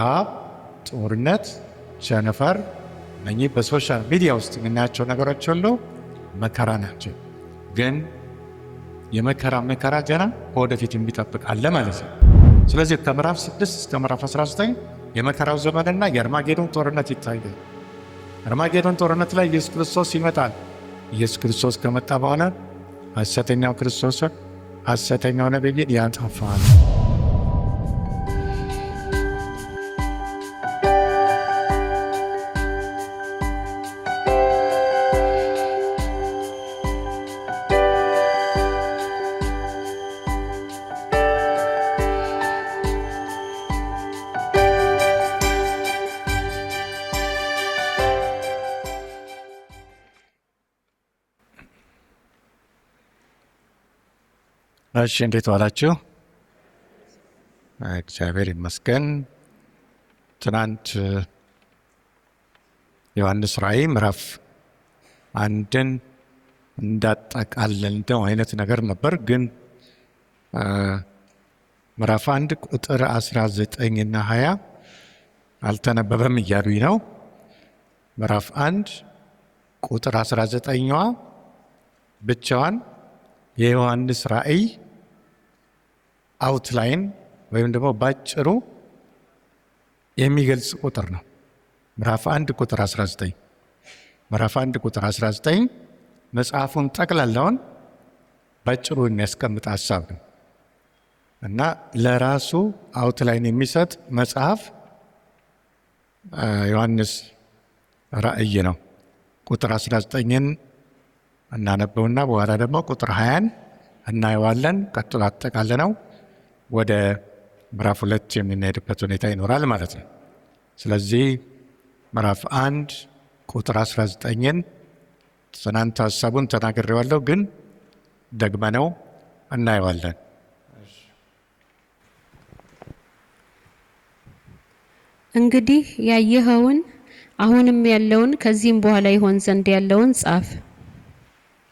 ረሃብ፣ ጦርነት፣ ቸነፈር እነኚህ በሶሻል ሚዲያ ውስጥ የምናያቸው ነገሮች ሁሉ መከራ ናቸው። ግን የመከራ ገና ወደፊት የሚጠብቅ አለ ማለት ነው። ስለዚህ ከምዕራፍ 6 እስከ ምዕራፍ 19 የመከራው ዘመንና የአርማጌዶን ጦርነት ይታያል። አርማጌዶን ጦርነት ላይ ኢየሱስ ክርስቶስ ይመጣል። ኢየሱስ ክርስቶስ ከመጣ በኋላ ሐሰተኛው ክርስቶስን ሐሰተኛው ነቢይን ያጠፋል። እሺ፣ እንዴት ዋላችሁ? እግዚአብሔር ይመስገን። ትናንት ዮሐንስ ራእይ ምዕራፍ 1ን እንዳጠቃለልነው አይነት ነገር ነበር። ግን ምዕራፍ 1 ቁጥር 19 እና 20 አልተነበበም እያሉኝ ነው። ምዕራፍ 1 ቁጥር 19ዋ ብቻዋን የዮሐንስ ራእይ አውትላይን ወይም ደግሞ ባጭሩ የሚገልጽ ቁጥር ነው። ምዕራፍ 1 ቁጥር 19 ምዕራፍ 1 ቁጥር 19 መጽሐፉን ጠቅላላውን ባጭሩ የሚያስቀምጥ ሀሳብ ነው እና ለራሱ አውትላይን የሚሰጥ መጽሐፍ ዮሐንስ ራእይ ነው። ቁጥር 19ን እናነበውና በኋላ ደግሞ ቁጥር 20ን እናየዋለን። ቀጥሎ አጠቃለነው ወደ ምዕራፍ 2 የምንሄድበት ሁኔታ ይኖራል ማለት ነው። ስለዚህ ምዕራፍ 1 ቁጥር 19ን ትናንት ሀሳቡን ተናግሬዋለሁ፣ ግን ደግመነው እናየዋለን። እንግዲህ ያየኸውን አሁንም ያለውን ከዚህም በኋላ ይሆን ዘንድ ያለውን ጻፍ።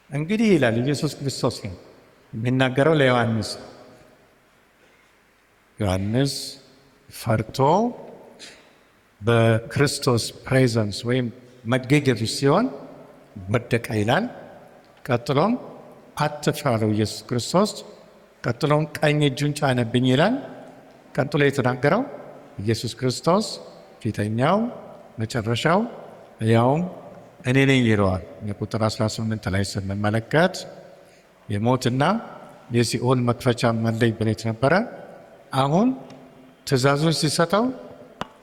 እንግዲህ ይላል ኢየሱስ ክርስቶስ ነው የሚናገረው ለዮሐንስ። ዮሐንስ ፈርቶ በክርስቶስ ፕሬዘንስ ወይም መገኘት ሲሆን ወደቀ ይላል። ቀጥሎም አትፍራ አለው ኢየሱስ ክርስቶስ። ቀጥሎም ቀኝ እጁን ጫነብኝ ይላል። ቀጥሎ የተናገረው ኢየሱስ ክርስቶስ ፊተኛው መጨረሻው ያውም እኔ ነኝ ይለዋል። የቁጥር 18 ላይ ስንመለከት የሞትና የሲኦል መክፈቻ መለይ ብሌት ነበረ። አሁን ትእዛዙን ሲሰጠው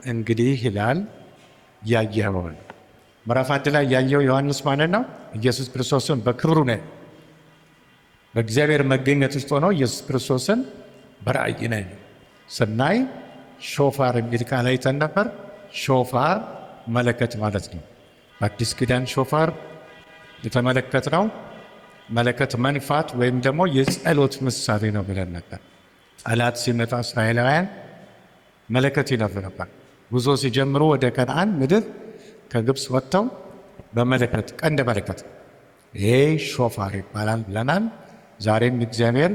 እንግዲህ ይላል ያየኸውን። ምዕራፍ 1 ላይ ያየው ዮሐንስ ማለት ነው ኢየሱስ ክርስቶስን በክብሩ ነው በእግዚአብሔር መገኘት ውስጥ ሆኖ ኢየሱስ ክርስቶስን በራእይ ነው ስናይ ሾፋር የሚል ቃል አይተን ነበር። ሾፋር መለከት ማለት ነው። አዲስ ኪዳን ሾፋር የተመለከትነው መለከት መንፋት ወይም ደግሞ የጸሎት ምሳሌ ነው ብለን ነበር። ጠላት ሲመጣ እስራኤላውያን መለከት ይነፉ ነበር። ጉዞ ሲጀምሩ ወደ ከነዓን ምድር ከግብፅ ወጥተው በመለከት ቀንደ መለከት ይሄ ሾፋር ይባላል ብለናል። ዛሬም እግዚአብሔር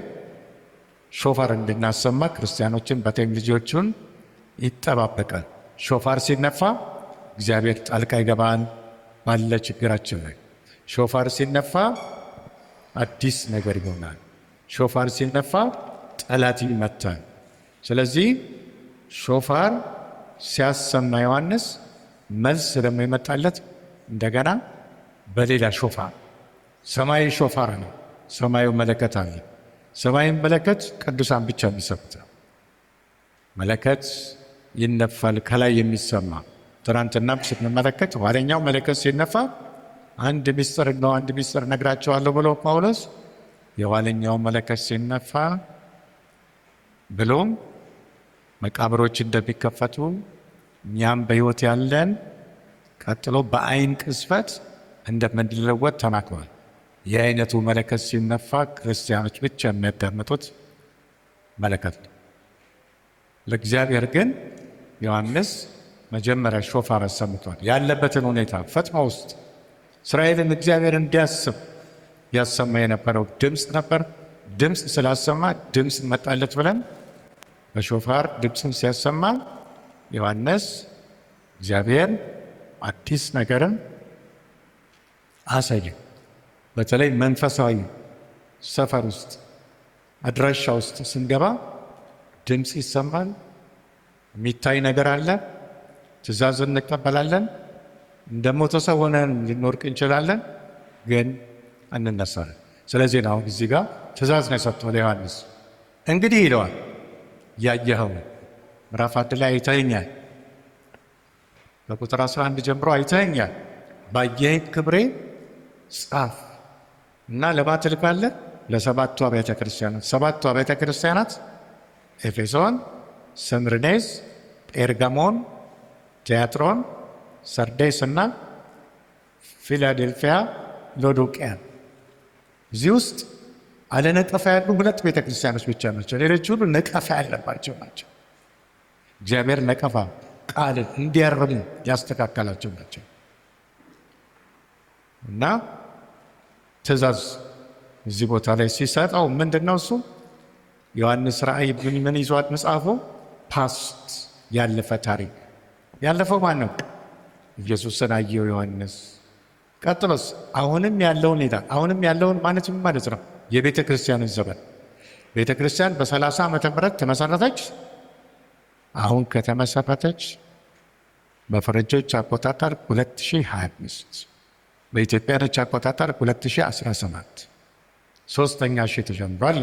ሾፋር እንድናሰማ ክርስቲያኖችን በቴክኖሎጂዎቹን ይጠባበቃል። ሾፋር ሲነፋ እግዚአብሔር ጣልቃ ይገባል ባለ ችግራችን ላይ። ሾፋር ሲነፋ አዲስ ነገር ይሆናል። ሾፋር ሲነፋ ጠላት ይመታል። ስለዚህ ሾፋር ሲያሰማ ዮሐንስ መልስ ደግሞ የመጣለት እንደገና በሌላ ሾፋር፣ ሰማያዊ ሾፋር ነው። ሰማዩ መለከት አለ። ሰማያዊ መለከት ቅዱሳን ብቻ የሚሰሙት መለከት ይነፋል፣ ከላይ የሚሰማ። ትናንትና ስንመለከት ኋለኛው መለከት ሲነፋ አንድ ሚስጥር ነግራቸዋለሁ ብሎ ጳውሎስ የኋለኛው መለከት ሲነፋ ብሎም መቃብሮች እንደሚከፈቱ እኛም በሕይወት ያለን ቀጥሎ በአይን ቅስፈት እንደምንለወጥ ተናግሯል። የአይነቱ መለከት ሲነፋ ክርስቲያኖች ብቻ የሚያዳምጡት መለከት ነው። ለእግዚአብሔር ግን ዮሐንስ መጀመሪያ ሾፋር አሰምቷል። ያለበትን ሁኔታ ፈጥማ ውስጥ እስራኤልን እግዚአብሔር እንዲያስብ ያሰማ የነበረው ድምፅ ነበር። ድምፅ ስላሰማ ድምፅ መጣለት ብለን በሾፋር ድምፅን ሲያሰማ ዮሐንስ እግዚአብሔር አዲስ ነገርን አሳየ። በተለይ መንፈሳዊ ሰፈር ውስጥ አድራሻ ውስጥ ስንገባ ድምፅ ይሰማል፣ የሚታይ ነገር አለ፣ ትእዛዝ እንቀበላለን። እንደ ሞተ ሰው ሆነን ልንወርቅ እንችላለን፣ ግን እንነሳለን። ስለዚህ ነው አሁን እዚህ ጋር ትእዛዝ ነው የሰጠው ለዮሐንስ። እንግዲህ ይለዋል ያየኸው ምዕራፍ 1 ላይ አይተኸኛል፣ በቁጥር 11 ጀምሮ አይተኸኛል፣ ባየኸኝ ክብሬ ጻፍ እና ለማን ትልካለህ? ለሰባቱ አብያተ ክርስቲያናት። ሰባቱ አብያተ ክርስቲያናት ኤፌሶን፣ ስምርኔስ፣ ጴርጋሞን፣ ቲያጥሮን፣ ሰርዴስ እና ፊላዴልፊያ ሎዶቅያ። እዚህ ውስጥ አለነቀፋ ያሉ 2 ቤተ ክርስቲያኖች ብቻ ናቸው። ሌሎች ሁሉ ነቀፋ ያለባቸው ናቸው። እግዚአብሔር ነቀፋ ቃልን እንዲያርሙ ያስተካከላቸው ናቸው። እና ትእዛዝ እዚህ ቦታ ላይ ሲሰጠው ምንድን ነው እሱ? ዮሐንስ ራእይ ምን ይዟል መጽሐፉ? ፓስት ያለፈ ታሪክ። ያለፈው ማን ነው? ኢየሱስን አየው ዮሐንስ። ቀጥሎስ አሁንም ያለውን ይላል። አሁንም ያለውን ማለት ምን ማለት ነው? የቤተ ክርስቲያንን ዘመን። ቤተ ክርስቲያን በ30 ዓመተ ምህረት ተመሰረተች። አሁን ከተመሰረተች በፈረንጆች አቆጣጠር 2025፣ በኢትዮጵያኖች አቆጣጠር 2017 ሶስተኛ ሺህ ተጀምሯል።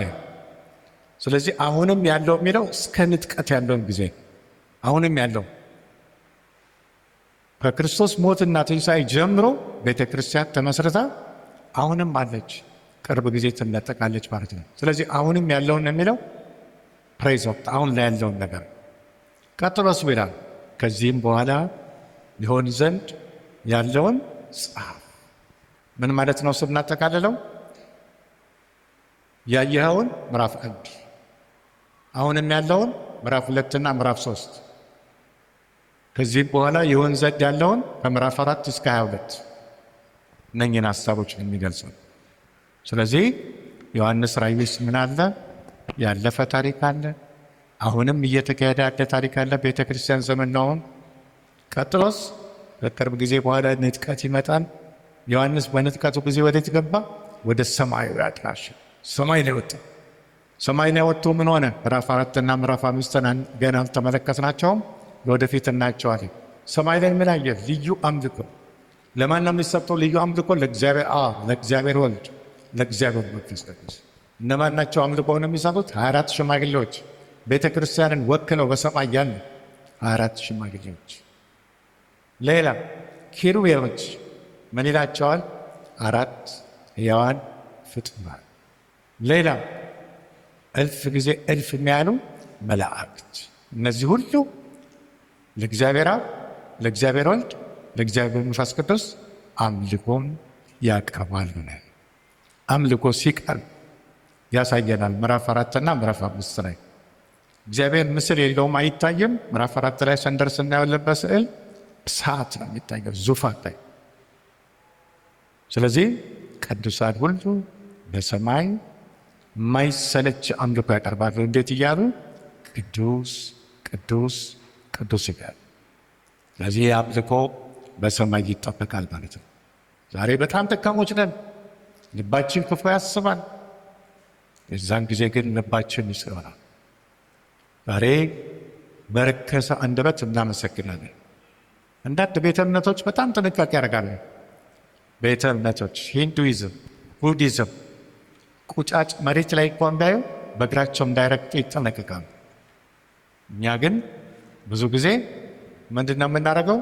ስለዚህ አሁንም ያለው የሚለው እስከ ንጥቀት ያለውን ጊዜ አሁንም ያለው ከክርስቶስ ሞትና ትንሣኤ ጀምሮ ቤተ ክርስቲያን ተመስርታ አሁንም አለች። ቅርብ ጊዜ ትነጠቃለች ማለት ነው። ስለዚህ አሁንም ያለውን የሚለው ፕሬዘንት አሁን ላይ ያለውን ነገር ቀጥሎስ ይላል ከዚህም በኋላ ሊሆን ዘንድ ያለውን ጻፍ። ምን ማለት ነው? ስናጠቃልለው ያየኸውን ምዕራፍ 1፣ አሁንም ያለውን ምዕራፍ 2 እና ምዕራፍ 3፣ ከዚህም በኋላ ይሆን ዘንድ ያለውን ከምዕራፍ 4 እስከ 22 እነኝህን ሀሳቦች የሚገልጸው። ስለዚህ ዮሐንስ ራእይ ውስጥ ምን አለ? ያለፈ ታሪክ አለ፣ አሁንም እየተካሄደ ያለ ታሪክ አለ። ቤተ ክርስቲያን ዘመን ነው። ቀጥሎስ በቅርብ ጊዜ በኋላ ንጥቀት ይመጣል። ዮሐንስ በንጥቀቱ ጊዜ ወዴት ገባ? ወደ ሰማያዊ አድራሻ ሰማይ ላይ ወጣ። ሰማይ ላይ ወጥቶ ምን ሆነ? ምዕራፍ 4 እና ምዕራፍ 5 ገና አልተመለከትናቸውም፣ ወደፊት እናያቸዋለን። ሰማይ ላይ ምን አየ? ልዩ አምልኮ። ለማን ነው የሚሰጠው ልዩ አምልኮ? ለእግዚአብሔር አብ፣ ለእግዚአብሔር ወልድ፣ ለእግዚአብሔር መንፈስ ቅዱስ። እነማን ናቸው አምልኮውን የሚሰጡት? 24 ሽማግሌዎች ቤተ ክርስቲያንን ወክለው በሰማይ ያሉ 24 ሽማግሌዎች። ሌላ ኪሩቤሎች ምን ይላቸዋል? 4 ሕያዋን ፍጡራን። ሌላ እልፍ ጊዜ እልፍ የሚያሉ መላእክት። እነዚህ ሁሉ ለእግዚአብሔር አብ፣ ለእግዚአብሔር ወልድ፣ ለእግዚአብሔር መንፈስ ቅዱስ አምልኮን ያቀርባሉ። አምልኮ ሲቀርብ ያሳየናል። ምዕራፍ 4 እና ምዕራፍ 5 ላይ እግዚአብሔር ምስል የለውም፣ አይታይም። ምዕራፍ 4 ላይ ሰንደር ስናየው ስዕል እሳት ነው የሚታየው ዙፋን ላይ። ስለዚህ ቅዱሳን ሁሉ በሰማይ የማይሰለች አምልኮ ያቀርባሉ። እንዴት እያሉ? ቅዱስ ቅዱስ ቅዱስ ይላል። ስለዚህ አምልኮ በሰማይ ይጠበቃል ማለት ነው። ዛሬ በጣም ደካሞች ነን። ልባችን ክፉ ያስባል። የዛን ጊዜ ግን ልባችን ይጽናል። ዛሬ በረከሰ አንደበት እናመሰግናለን። አንዳንድ ቤተ እምነቶች በጣም ጥንቃቄ ያደርጋሉ። ቤተ እምነቶች ሂንዱይዝም፣ ቡዲዝም ቁጫጭ መሬት ላይ እንኳን ቢያዩ በእግራቸው እንዳይረግጡ ይጠነቀቃሉ። እኛ ግን ብዙ ጊዜ ምንድን ነው የምናደርገው?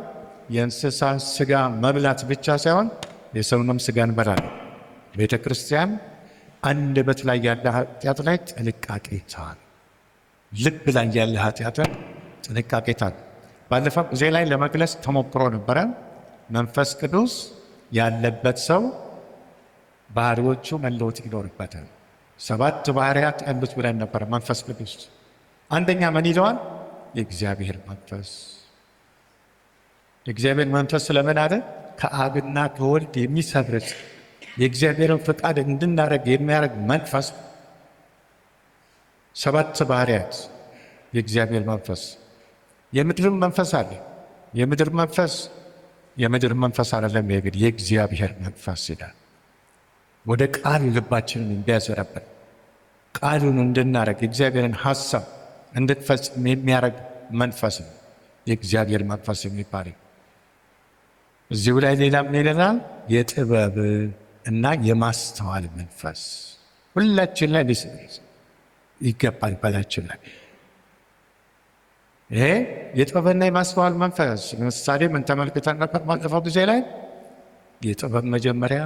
የእንስሳ ስጋ መብላት ብቻ ሳይሆን የሰውንም ስጋ እንበላለን። ቤተ ክርስቲያን አንደበት ላይ ያለ ኃጢአት ላይ ጥንቃቄ ይታል። ልብ ላይ ያለ ኃጢአትን ጥንቃቄ ይታል። ባለፈው ጊዜ ላይ ለመግለጽ ተሞክሮ ነበረ። መንፈስ ቅዱስ ያለበት ሰው ባህሪዎቹ መለወጥ ይኖርበታል። 7 ባህሪያት ያሉት ብለን ነበረ። መንፈስ ቅዱስ አንደኛ ምን ይለዋል? የእግዚአብሔር መንፈስ። የእግዚአብሔር መንፈስ ስለምን አለ? ከአብና ከወልድ የሚሰርጽ የእግዚአብሔርን ፈቃድ እንድናደርግ የሚያደርግ መንፈስ። 7 ባህሪያት የእግዚአብሔር መንፈስ። የምድር መንፈስ አለ። የምድር መንፈስ አይደለም፣ የእግዚአብሔር መንፈስ ይላል። ወደ ቃል ልባችንን እንዲያዘረብን ቃሉን እንድናረግ እግዚአብሔርን ሀሳብ እንድትፈጽም የሚያደርግ መንፈስ ነው የእግዚአብሔር መንፈስ የሚባል። እዚሁ ላይ ሌላም ይለናል፣ የጥበብ እና የማስተዋል መንፈስ ሁላችን ላይ ይገባል። በላችን ላይ ይሄ የጥበብና የማስተዋል መንፈስ ለምሳሌ ምን ተመልክተን ነበር ባለፈው ጊዜ ላይ? የጥበብ መጀመሪያ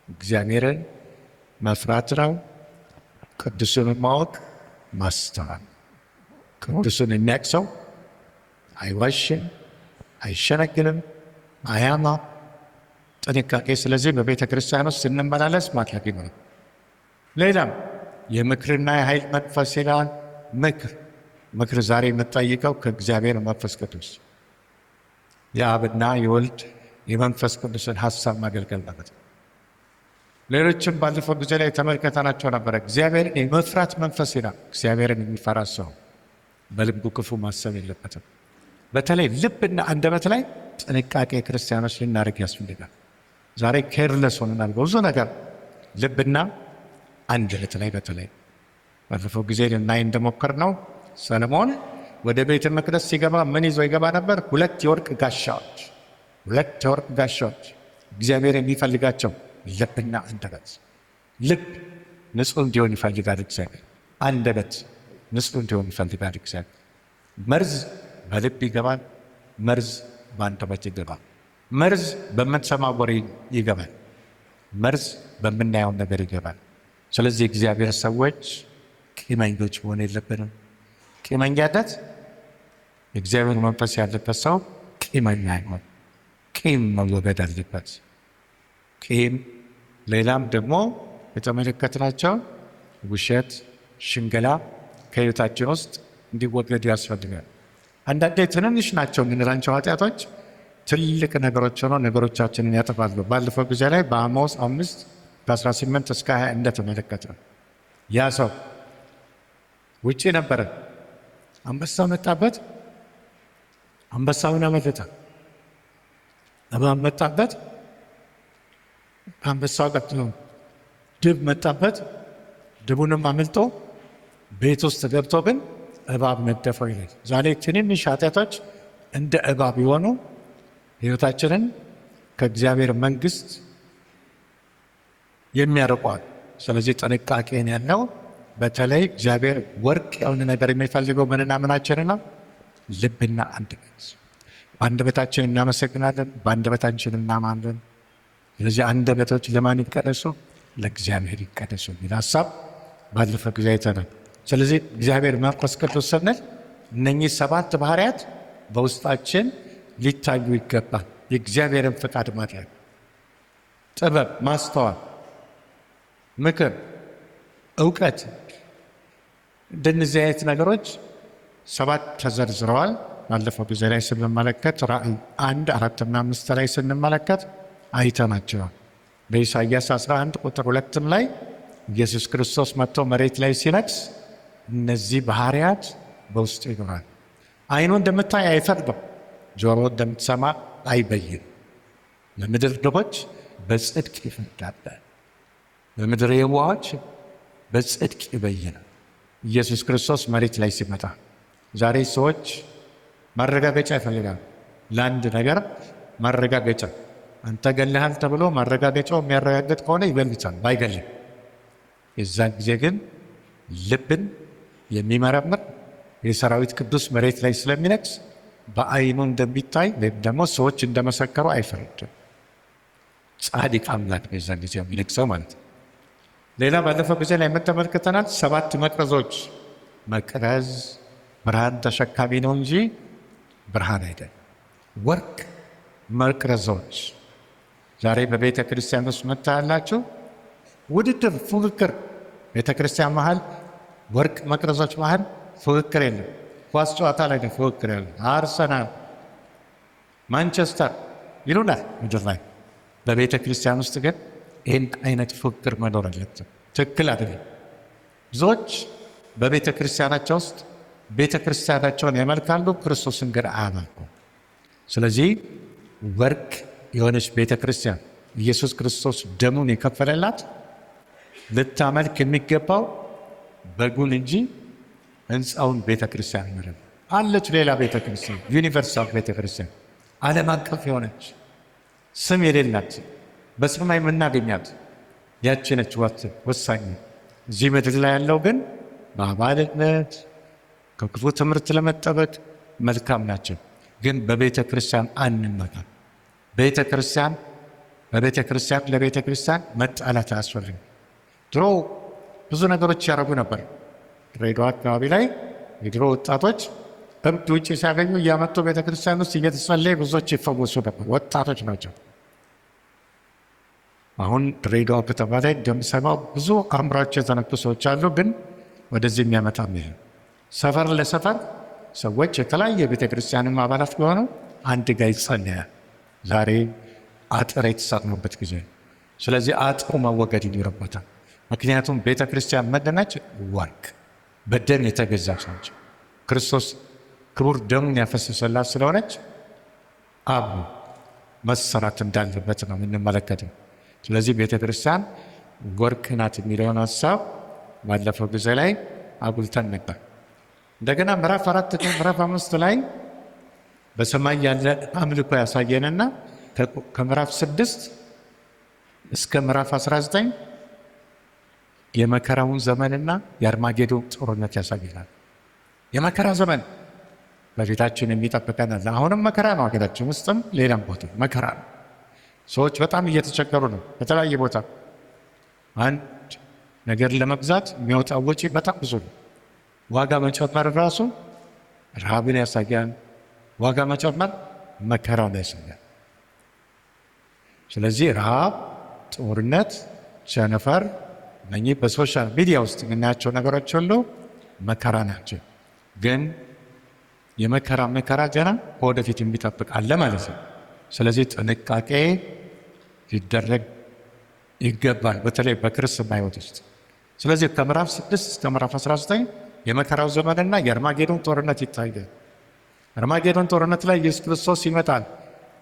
እግዚአብሔርን መፍራት ነው። ቅዱሱን ማወቅ ማስተዋል። ቅዱሱን የሚያውቅ ሰው አይዋሽም፣ አይሸነግልም፣ አያማ ጥንቃቄ። ስለዚህ በቤተ ክርስቲያን ውስጥ ስንመላለስ ማድረግ ይኖራል። ሌላም የምክርና የኃይል መንፈስ ይላል። ምክር ዛሬ የምጠይቀው ከእግዚአብሔር መንፈስ ቅዱስ የአብና የወልድ የመንፈስ ቅዱስን ሀሳብ ማገልገል ማለት ነው። ሌሎችም ባለፈው ጊዜ ላይ ተመልከተናቸው ነበረ። እግዚአብሔርን የመፍራት መንፈስ ይላል። እግዚአብሔርን የሚፈራ ሰው በልቡ ክፉ ማሰብ የለበትም። በተለይ ልብና አንደበት ላይ ጥንቃቄ ክርስቲያኖች ልናደርግ ያስፈልጋል። ዛሬ ኬርለስ ሆነናል በብዙ ነገር። ልብና አንደበት ላይ በተለይ ባለፈው ጊዜ ልናይ እንደሞከር ነው ሰለሞን ወደ ቤተ መቅደስ ሲገባ ምን ይዞ ይገባ ነበር? 2 የወርቅ ጋሻዎች። 2 የወርቅ ጋሻዎች እግዚአብሔር የሚፈልጋቸው ልብና አንደበት። ልብ ንጹህ እንዲሆን ይፈልጋል እግዚአብሔር። አንደበት ንጹህ እንዲሆን ይፈልጋል እግዚአብሔር። መርዝ በልብ ይገባል፣ መርዝ በአንደበት ይገባል። መርዝ በምንሰማው ወሬ ይገባል፣ መርዝ በምናየው ነገር ይገባል። ስለዚህ እግዚአብሔር ሰዎች ቂመኞች መሆን የለብንም። ቂመኛነት የእግዚአብሔር መንፈስ ያለበት ሰው ቂመኛ አይሆን። ቂም መወገድ አለበት። ቂም፣ ሌላም ደግሞ የተመለከትናቸው ውሸት፣ ሽንገላ ከሕይወታችን ውስጥ እንዲወገድ ያስፈልጋል። አንዳንዴ ትንንሽ ናቸው የምንላቸው ኃጢአቶች ትልቅ ነገሮች ሆነው ነገሮቻችንን ያጠፋሉ። ባለፈው ጊዜ ላይ በአሞስ 5:18 እስከ 20 እንደተመለከተ ያ ሰው ውጭ ነበረ። አንበሳው መጣበት፣ አንበሳውን አመለጠ። እባብ መጣበት፣ አንበሳው ቀጥሎ ድብ መጣበት፣ ድቡንም አምልጦ ቤት ውስጥ ገብቶ ግን እባብ ነደፈው ይላል። ዛሬ ትንንሽ ኃጢአቶች እንደ እባብ የሆኑ ሕይወታችንን ከእግዚአብሔር መንግስት የሚያርቋል። ስለዚህ ጥንቃቄን ያለው በተለይ እግዚአብሔር ወርቅ የሆነ ነገር የሚፈልገው ምንና ምናችንን ነው? ልብና አንደበት። በአንደበታችን እናመሰግናለን፣ በአንደበታችን እናማለን። ስለዚህ አንደበቶች ለማን ይቀደሱ? ለእግዚአብሔር ይቀደሱ የሚል ሀሳብ ባለፈ ጊዜ አይተናል። ስለዚህ እግዚአብሔር መንፈስ ቅዱስ ስንል እነኚህ 7 ባህሪያት በውስጣችን ሊታዩ ይገባል። የእግዚአብሔርን ፈቃድ ማድረግ፣ ጥበብ፣ ማስተዋል፣ ምክር፣ እውቀት፣ እንደነዚህ አይነት ነገሮች 7 ተዘርዝረዋል። ባለፈው ጊዜ ላይ ስንመለከት ራእይ 1 4 እና 5 ላይ ስንመለከት አይተናቸዋል። በኢሳይያስ 11 ቁጥር 2 ላይ ኢየሱስ ክርስቶስ መጥቶ መሬት ላይ ሲነግስ እነዚህ ባህሪያት በውስጡ ይኖራል። አይኑ እንደምታይ አይፈርድም፣ ጆሮ እንደምትሰማ አይበይም። ለምድር ድሆች በጽድቅ ይፈርዳል፣ ለምድር የዋሆች በጽድቅ ይበይናል። ኢየሱስ ክርስቶስ መሬት ላይ ሲመጣ ዛሬ ሰዎች ማረጋገጫ ይፈልጋል። ለአንድ ነገር ማረጋገጫ፣ አንተ ገለሃል ተብሎ ማረጋገጫው የሚያረጋግጥ ከሆነ ይበልጣል፣ ባይገልም የዛን ጊዜ ግን ልብን የሚመረምር የሰራዊት ቅዱስ መሬት ላይ ስለሚነግስ በአይኑ እንደሚታይ ወይም ደግሞ ሰዎች እንደመሰከሩ አይፈርድም። ጻድቅ አምላክ ነው የዛን ጊዜ የሚነግሰው ማለት ነው። ሌላ ባለፈው ጊዜ ላይ ተመልክተናል። 7 መቅረዞች። መቅረዝ ብርሃን ተሸካሚ ነው እንጂ ብርሃን አይደለም። ወርቅ መቅረዞች ዛሬ በቤተ ክርስቲያን ውስጥ መታያላችሁ። ውድድር፣ ፉክክር። ቤተ ክርስቲያን መሀል ወርቅ መቅረዞች መሀል ፉክክር የለም። ኳስ ጨዋታ ላይ ነው ፉክክር የለም። አርሰናል፣ ማንቸስተር ይሉናል ምድር ላይ። በቤተ ክርስቲያን ውስጥ ግን ይህን አይነት ፉክክር መኖር አለበት። ትክክል አይደለም። ብዙዎች በቤተ ክርስቲያናቸው ውስጥ ቤተ ክርስቲያናቸውን ያመልካሉ፣ ክርስቶስን ግን አያመልኩም። ስለዚህ ወርቅ የሆነች ቤተ ክርስቲያን ኢየሱስ ክርስቶስ ደሙን የከፈለላት ልታመልክ የሚገባው በጉን እንጂ ህንፃውን ቤተ ክርስቲያን አይደለም። አለች ሌላ ቤተ ክርስቲያን፣ ዩኒቨርሳል ቤተ ክርስቲያን፣ ዓለም አቀፍ የሆነች ስም የሌላት በሰማይ የምናገኛት ያቺ ነች ወሳኝ። እዚህ ምድር ላይ ያለው ግን በአባልነት ከክፉ ትምህርት ለመጠበቅ መልካም ናቸው፣ ግን በቤተ ክርስቲያን አንመጣም። በቤተ ክርስቲያን ለቤተ ክርስቲያን መጣላት አያስፈልግም። ድሮ ብዙ ነገሮች ያደረጉ ነበር። ድሬዳዋ አካባቢ ላይ የድሮ ወጣቶች እብድ ውጭ ሲያገኙ እያመጡ ቤተ ክርስቲያን ውስጥ እየተጸለየ ብዙዎች ይፈወሱ ነበር። ወጣቶች ናቸው። አሁን ድሬዳዋ ከተማ ላይ እንደምሰማው ብዙ አእምሯቸው የተነኩ ሰዎች አሉ፣ ግን ወደዚህ የሚያመጣ ይሄ ሰፈር ለሰፈር ሰዎች የተለያየ ቤተ ክርስቲያንም አባላት ቢሆኑ አንድ ጋ ይጸለያል። ዛሬ አጥር የተሳቅኑበት ጊዜ፣ ስለዚህ አጥሩ መወገድ ይኖርበታል። ምክንያቱም ቤተ ክርስቲያን መደናች ወርቅ በደም የተገዛች ናቸው። ክርስቶስ ክቡር ደሙን ያፈሰሰላት ስለሆነች አብ መሰራት እንዳለበት ነው የምንመለከተው። ስለዚህ ቤተ ክርስቲያን ወርቅ ናት የሚለውን ሀሳብ ባለፈው ጊዜ ላይ አጉልተን ነበር። እንደገና ምዕራፍ 4 ምዕራፍ 5 ላይ በሰማይ ያለ አምልኮ ያሳየንና ከምዕራፍ 6 እስከ ምዕራፍ 19 የመከራውን ዘመንና የአርማጌዶን ጦርነት ያሳየናል። የመከራ ዘመን በፊታችን የሚጠብቀን አለ። አሁንም መከራ ነው። ሀገራችን ውስጥም ሌላም ቦታ መከራ ነው። ሰዎች በጣም እየተቸገሩ ነው። በተለያየ ቦታ አንድ ነገር ለመግዛት የሚወጣው ወጪ በጣም ብዙ ነው። ዋጋ መጨመር ራሱ ረሃብን ያሳያል። ዋጋ መጨመር መከራን ያሳያል። ስለዚህ ረሃብ፣ ጦርነት፣ ቸነፈር እነኚህ በሶሻል ሚዲያ ውስጥ የምናያቸው ነገሮች ሁሉ መከራ ናቸው። ግን የመከራ ገና ወደፊት የሚጠብቅ አለ ማለት ነው። ስለዚህ ጥንቃቄ ሊደረግ ይገባል፣ በተለይ በክርስትና ሕይወት ውስጥ። ስለዚህ ከምዕራፍ 6 እስከ ምዕራፍ 19 የመከራው ዘመንና የአርማጌዶን ጦርነት ይታያል። አርማጌዶን ጦርነት ላይ ኢየሱስ ክርስቶስ ይመጣል።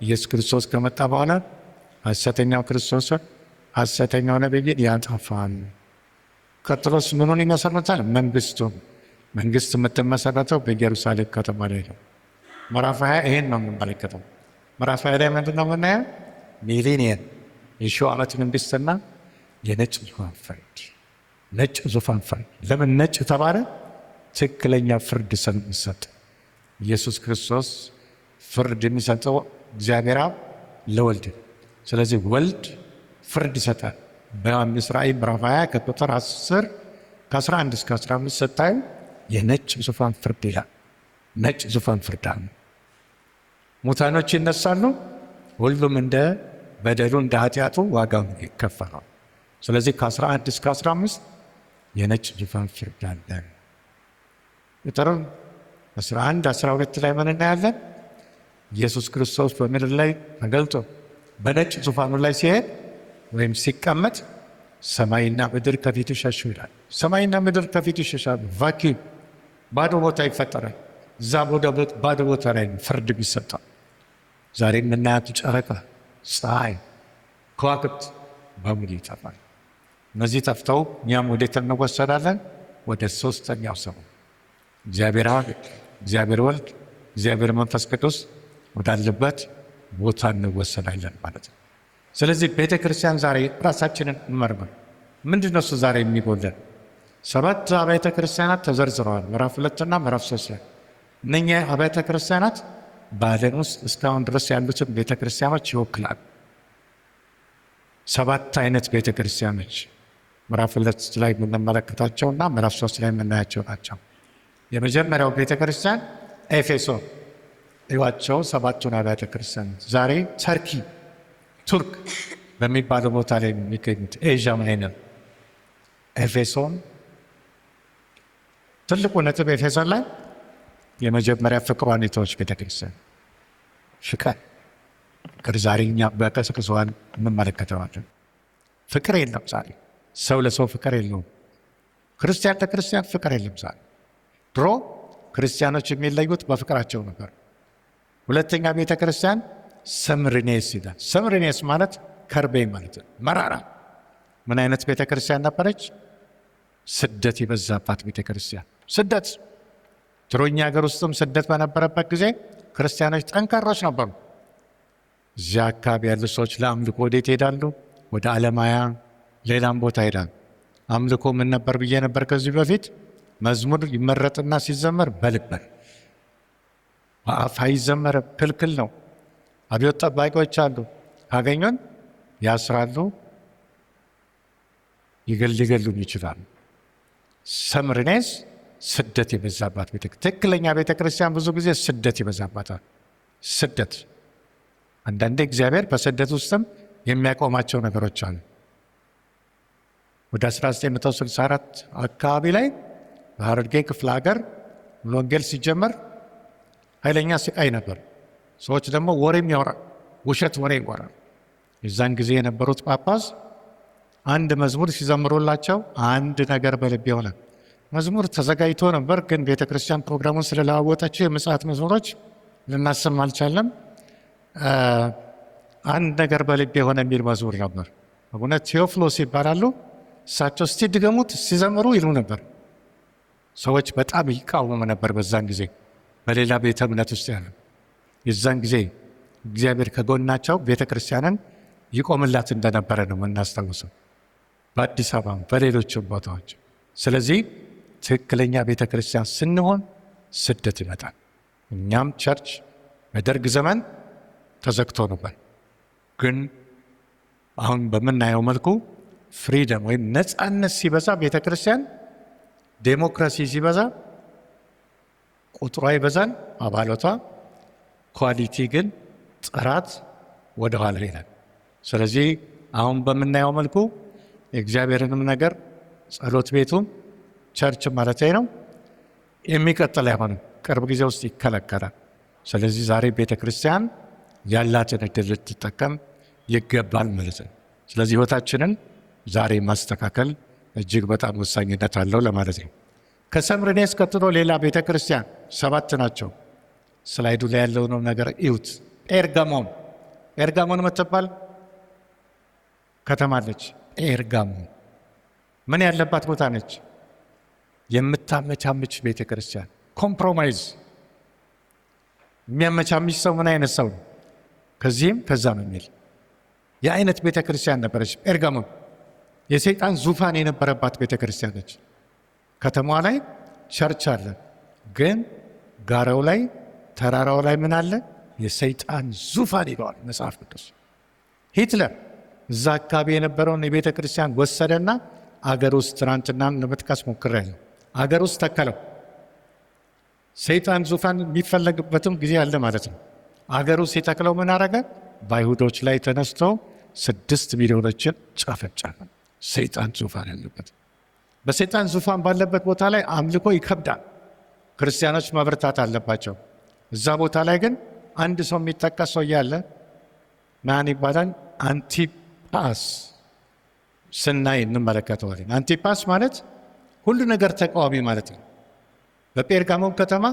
ኢየሱስ ክርስቶስ ከመጣ በኋላ ሐሰተኛው ክርስቶስን ሐሰተኛው ነቢይን ያጠፋል። ቀጥሎስ ምኑን ይመሰርታል? መንግስቱን። መንግስት የምትመሰረተው በኢየሩሳሌም ከተማ ላይ ነው። ምዕራፍ 20 ይሄን ነው የምንመለከተው። ምዕራፍ 20 ላይ ምንድን ነው የምናየው? ሚሊኒየም የሺው ዓመት መንግስትና የነጭ ዙፋን ፍርድ። ነጭ ዙፋን ፍርድ ለምን ነጭ ተባለ? ትክክለኛ ፍርድ ስለሚሰጥ ኢየሱስ ክርስቶስ ፍርድ የሚሰጠው እግዚአብሔር አብ ለወልድ። ስለዚህ ወልድ ፍርድ ይሰጣል። በዮሐንስ ራእይ ምዕራፍ 20 ከቁጥር 10 ከ11 እስከ 15 ስታዩ የነጭ ዙፋን ፍርድ ይላል። ነጭ ዙፋን ፍርድ አለ። ሙታኖች ይነሳሉ። ሁሉም እንደ በደሉ እንደ ኃጢአቱ ዋጋውን ይከፈላል። ስለዚህ ከ11 እስከ 15 የነጭ ዙፋን ፍርድ አለ። ቁጥር 11 12 ላይ ምን እናያለን? ኢየሱስ ክርስቶስ በምድር ላይ ተገልጦ በነጭ ዙፋኑ ላይ ሲሄድ ወይም ሲቀመጥ ሰማይና ምድር ከፊቱ ሸሹ ይላል። ሰማይና ምድር ከፊቱ ይሸሻሉ። ቫኪዩም ባዶ ቦታ ይፈጠራል። እዛ ባዶ ቦታ ላይ ፍርድ ይሰጣል። ዛሬ የምናያቱ ጨረቃ፣ ፀሐይ፣ ከዋክብት በሙሉ ይጠፋል። እነዚህ ጠፍተው እኛም ወዴት እንወሰዳለን? ወደ ሶስተኛው ሰማይ እግዚአብሔር አብ፣ እግዚአብሔር ወልድ፣ እግዚአብሔር መንፈስ ቅዱስ ወዳለበት ቦታ እንወሰዳለን ማለት ነው። ስለዚህ ቤተ ክርስቲያን ዛሬ ራሳችንን እንመርምር። ምንድን ነው እሱ ዛሬ የሚጎለን? 7 አብያተ ክርስቲያናት ተዘርዝረዋል ምዕራፍ 2 እና ምዕራፍ 3 ላይ። እነኛ አብያተ ክርስቲያናት በዓለም ውስጥ እስካሁን ድረስ ያሉትን ቤተ ክርስቲያኖች ይወክላል። 7 አይነት ቤተ ክርስቲያኖች ምዕራፍ 2 ላይ የምንመለከታቸውና ምዕራፍ 3 ላይ የምናያቸው ናቸው። የመጀመሪያው ቤተ ክርስቲያን ኤፌሶን ይዋቸው 7ቱን አብያተ ክርስቲያናት ዛሬ ቱርክ በሚባለው ቦታ ላይ የሚገኙት ኤዥያ ማይነር ኤፌሶን። ትልቁ ነጥብ ኤፌሶን ላይ የመጀመሪያ ፍቅሯን የተወች ቤተክርስቲያን ፍቅር ዛሬ እኛ በቀስቅሰዋል እንመለከተዋለን። ፍቅር የለም ዛሬ። ሰው ለሰው ፍቅር የለውም። ክርስቲያን ለክርስቲያን ፍቅር የለም ዛሬ። ድሮ ክርስቲያኖች የሚለዩት በፍቅራቸው ነበር። ሁለተኛ ቤተ ክርስቲያን ሰምርኔስ ይላል። ሰምርኔስ ማለት ከርቤ ማለት ነው፣ መራራ። ምን አይነት ቤተ ክርስቲያን ነበረች? ስደት የበዛባት ቤተ ክርስቲያን። ስደት ድሮኛ ሀገር ውስጥም ስደት በነበረበት ጊዜ ክርስቲያኖች ጠንካሮች ነበሩ። እዚያ አካባቢ ያሉ ሰዎች ለአምልኮ ወዴት ይሄዳሉ? ወደ አለማያ ሌላም ቦታ ይሄዳሉ። አምልኮ ምን ነበር ብዬ ነበር ከዚህ በፊት? መዝሙር ይመረጥና ሲዘመር በልበን በአፍ አይዘመርም፣ ክልክል ነው። አብዮት ጠባቂዎች አሉ፣ ካገኙን ያስራሉ፣ ሊገሉን ይችላሉ። ሰምርኔስ ስደት የበዛባት ትክክለኛ ቤተ ክርስቲያን ብዙ ጊዜ ስደት ይበዛባታል። ስደት አንዳንዴ እግዚአብሔር በስደት ውስጥም የሚያቆማቸው ነገሮች አሉ። ወደ 1964 አካባቢ ላይ በሐረርጌ ክፍለ ሀገር ወንጌል ሲጀመር ኃይለኛ ስቃይ ነበር። ሰዎች ደግሞ ወሬም ያወራል፣ ውሸት ወሬ ይወራል። የዛን ጊዜ የነበሩት ጳጳስ አንድ መዝሙር ሲዘምሩላቸው አንድ ነገር በልቤ ሆነ። መዝሙር ተዘጋጅቶ ነበር፣ ግን ቤተ ክርስቲያን ፕሮግራሙን ስለለዋወጠችው የምጽአት መዝሙሮች ልናሰማ አልቻለም። አንድ ነገር በልቤ የሆነ የሚል መዝሙር ነበር። አቡነ ቴዎፍሎስ ይባላሉ። እሳቸው እስቲ ድገሙት ሲዘምሩ ይሉ ነበር። ሰዎች በጣም ይቃወሙ ነበር በዛን ጊዜ በሌላ ቤተ እምነት ውስጥ ያለ። የዛን ጊዜ እግዚአብሔር ከጎናቸው ቤተ ክርስቲያንን ይቆምላት እንደነበረ ነው የምናስታውሰው፣ በአዲስ አበባ በሌሎችም ቦታዎች። ስለዚህ ትክክለኛ ቤተ ክርስቲያን ስንሆን ስደት ይመጣል። እኛም ቸርች በደርግ ዘመን ተዘግቶ ነበር፣ ግን አሁን በምናየው መልኩ ፍሪደም ወይም ነፃነት ሲበዛ ቤተ ክርስቲያን፣ ዴሞክራሲ ሲበዛ ቁጥሯ ይበዛል አባላቷ፣ ኳሊቲ ግን ጥራት ወደኋላ ይላል። ስለዚህ አሁን በምናየው መልኩ የእግዚአብሔርንም ነገር ጸሎት ቤቱም ቸርች ማለት ነው የሚቀጥል አይሆንም፣ ቅርብ ጊዜ ውስጥ ይከለከላል። ስለዚህ ዛሬ ቤተ ክርስቲያን ያላትን ዕድል ልትጠቀም ይገባል ማለት ነው። ስለዚህ ሕይወታችንን ዛሬ ማስተካከል እጅግ በጣም ወሳኝነት አለው ለማለት ነው። ከሰምርኔስ ቀጥሎ ሌላ ቤተ ክርስቲያን 7 ናቸው። ስላይዱ ላይ ያለውን ነገር እዩት። ኤርጋሞን የምትባል ከተማ አለች። ኤርጋሞን ምን ያለባት ቦታ ነች? የምታመቻምች ቤተ ክርስቲያን፣ ኮምፕሮማይዝ የሚያመቻምች ሰው ምን አይነት ሰው ነው? ከዚህም ከዛም የሚል የአይነት ቤተ ክርስቲያን ነበረች ኤርጋሞን። የሰይጣን ዙፋን የነበረባት ቤተ ክርስቲያን ነች። ከተማዋ ላይ ቸርች አለ፣ ግን ጋራው ላይ ተራራው ላይ ምን አለ? የሰይጣን ዙፋን ይለዋል መጽሐፍ ቅዱስ። ሂትለር እዛ አካባቢ የነበረውን የቤተ ክርስቲያን ወሰደና አገር ውስጥ ትናንትና ለመጥቀስ ሞክሬያለሁ፣ አገር ውስጥ ተከለው። ሰይጣን ዙፋን የሚፈለግበትም ጊዜ አለ ማለት ነው። አገር ውስጥ የተክለው ምን አረገ? በአይሁዶች ላይ ተነስቶ 6 ሚሊዮኖችን ጨፈጨፈ። ሰይጣን ዙፋን ያለበት፣ በሰይጣን ዙፋን ባለበት ቦታ ላይ አምልኮ ይከብዳል። ክርስቲያኖች መበርታት አለባቸው። እዛ ቦታ ላይ ግን አንድ ሰው የሚጠቀስ ሰው ያለ ማን ይባላል? አንቲጳስ ስናይ እንመለከተዋለን። አንቲጳስ ማለት ሁሉ ነገር ተቃዋሚ ማለት ነው። በጴርጋሞን ከተማ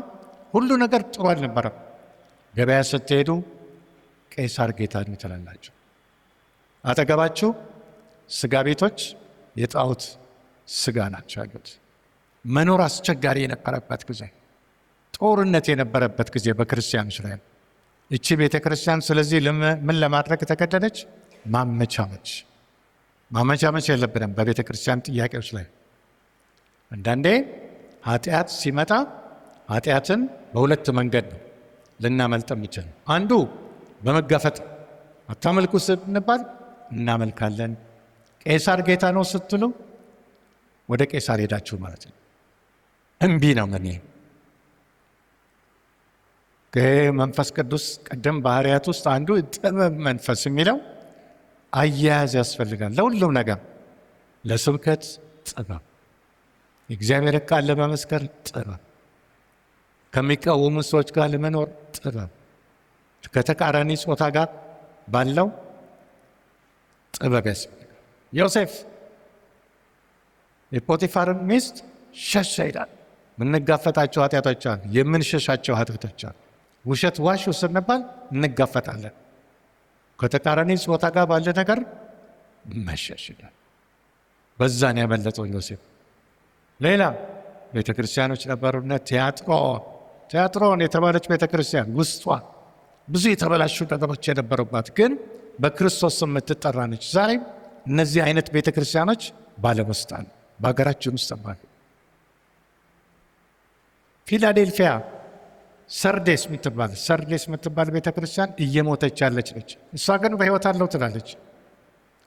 ሁሉ ነገር ጥሩ አልነበረም። ገበያ ስትሄዱ ቄሳር ጌታን ትላላችሁ። አጠገባችሁ ስጋ ቤቶች የጣዖት ስጋ ናቸው ያሉት። መኖር አስቸጋሪ የነበረበት ጊዜ፣ ጦርነት የነበረበት ጊዜ በክርስቲያኖች ላይ። እቺ ቤተ ክርስቲያን ስለዚህ ምን ለማድረግ ተገደደች? ማመቻመች የለብንም በቤተ ክርስቲያን ጥያቄዎች ላይ። አንዳንዴ ኃጢአት ሲመጣ ኃጢአትን በሁለት መንገድ ነው ልናመልጥ የሚችል። አንዱ በመጋፈጥ አታመልኩ ስንባል እናመልካለን። ቄሳር ጌታ ነው ስትሉ ወደ ቄሳር ሄዳችሁ ማለት ነው። እምቢ ነው ምን መንፈስ ቅዱስ ቀደም ባህሪያት ውስጥ አንዱ ጥበብ መንፈስ የሚለው አያያዝ ያስፈልጋል። ለሁሉም ነገር ለስብከት ጥበብ፣ የእግዚአብሔር ቃል ለመመስከር ጥበብ፣ ከሚቃወሙ ሰዎች ጋር ለመኖር ጥበብ፣ ከተቃራኒ ጾታ ጋር ባለው ጥበብ ያስፈልጋል። ዮሴፍ የፖቲፋርን ሚስት ሸሸ ይላል። የምንጋፈጣቸው ኃጢአቶች አሉ፣ የምንሸሻቸው ኃጢአቶች አሉ። ውሸት ዋሹ ስንባል እንጋፈጣለን። ከተቃራኒ ጾታ ጋር ባለ ነገር መሸሽ ይላል። በዛን ያመለጠው ዮሴፍ። ሌላ ቤተ ክርስቲያኖች ነበሩና ቲያጥሮን የተባለች ቤተ ክርስቲያን ውስጧ ብዙ የተበላሹ ነገሮች የነበሩባት ግን በክርስቶስ ስም የምትጠራ ነች። ዛሬም እነዚህ አይነት ቤተ ክርስቲያኖች በዓለም ውስጥ አሉ፣ በሀገራችን ውስጥ አሉ። ፊላዴልፊያ ሰርዴስ የምትባል ቤተ ክርስቲያን እየሞተች ያለች ነች። እሷ ግን በሕይወት አለው ትላለች፣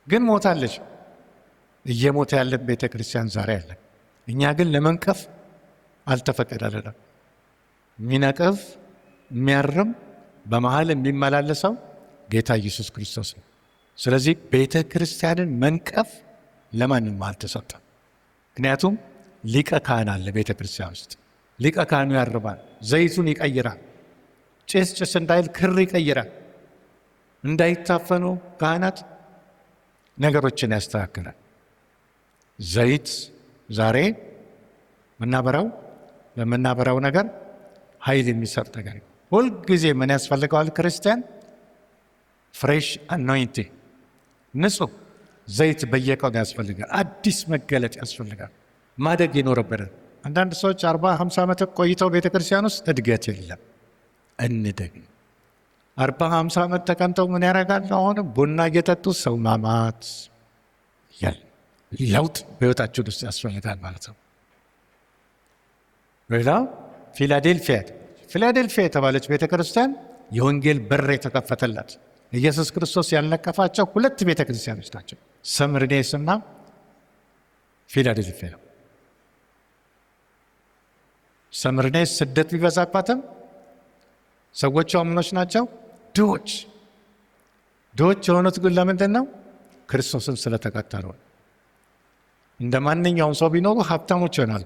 ግን ሞታለች። እየሞተ ያለ ቤተ ክርስቲያን ዛሬ አለ። እኛ ግን ለመንቀፍ አልተፈቀደልንም። የሚነቅፍ የሚያርም በመሃል የሚመላለሰው ጌታ ኢየሱስ ክርስቶስ ነው። ስለዚህ ቤተ ክርስቲያንን መንቀፍ ለማንም አልተሰጠም። ምክንያቱም ሊቀ ካህን አለ ቤተ ክርስቲያን ውስጥ። ሊቀ ካህኑ ያርባል፣ ዘይቱን ይቀይራል፣ ጭስ እንዳይል ክር ይቀይራል፣ እንዳይታፈኑ ካህናት ነገሮችን ያስተካክላል። ዘይት ዛሬ በምናበራው ነገር ኃይል የሚሰጥ ነገር ሁልጊዜ ምን ያስፈልገዋል? ክርስቲያን ፍሬሽ አኖይንቲንግ፣ ንጹህ ዘይት በየቀኑ ያስፈልጋል። አዲስ መገለጥ ያስፈልጋል። ማደግ ይኖርብናል። አንዳንድ ሰዎች 40-50 ዓመት ቆይተው ቤተ ክርስቲያን ውስጥ እድገት የለም። እንደግ 40-50 ዓመት ተቀምጠው ምን ያደርጋል? አሁንም ቡና እየጠጡ ሰው ማማት ለውጥ በሕይወታችን ውስጥ ያስፈልጋል ማለት ነው። ሌላ ፊላዴልፊያ የተባለች ቤተ ክርስቲያን የወንጌል በር የተከፈተላት ኢየሱስ ክርስቶስ ያልነቀፋቸው 2 ቤተ ክርስቲያኖች ናቸው፣ ሰምርኔስ እና ፊላዴልፊያ ነው። ሰምርኔስ ስደት ቢበዛባትም ሰዎቿ ምኖች ናቸው? ድሆች የሆኑት ግን ለምንድን ነው? ክርስቶስን ስለተከተሉ። እንደ ማንኛውም ሰው ቢኖሩ ሀብታሞች ይሆናሉ።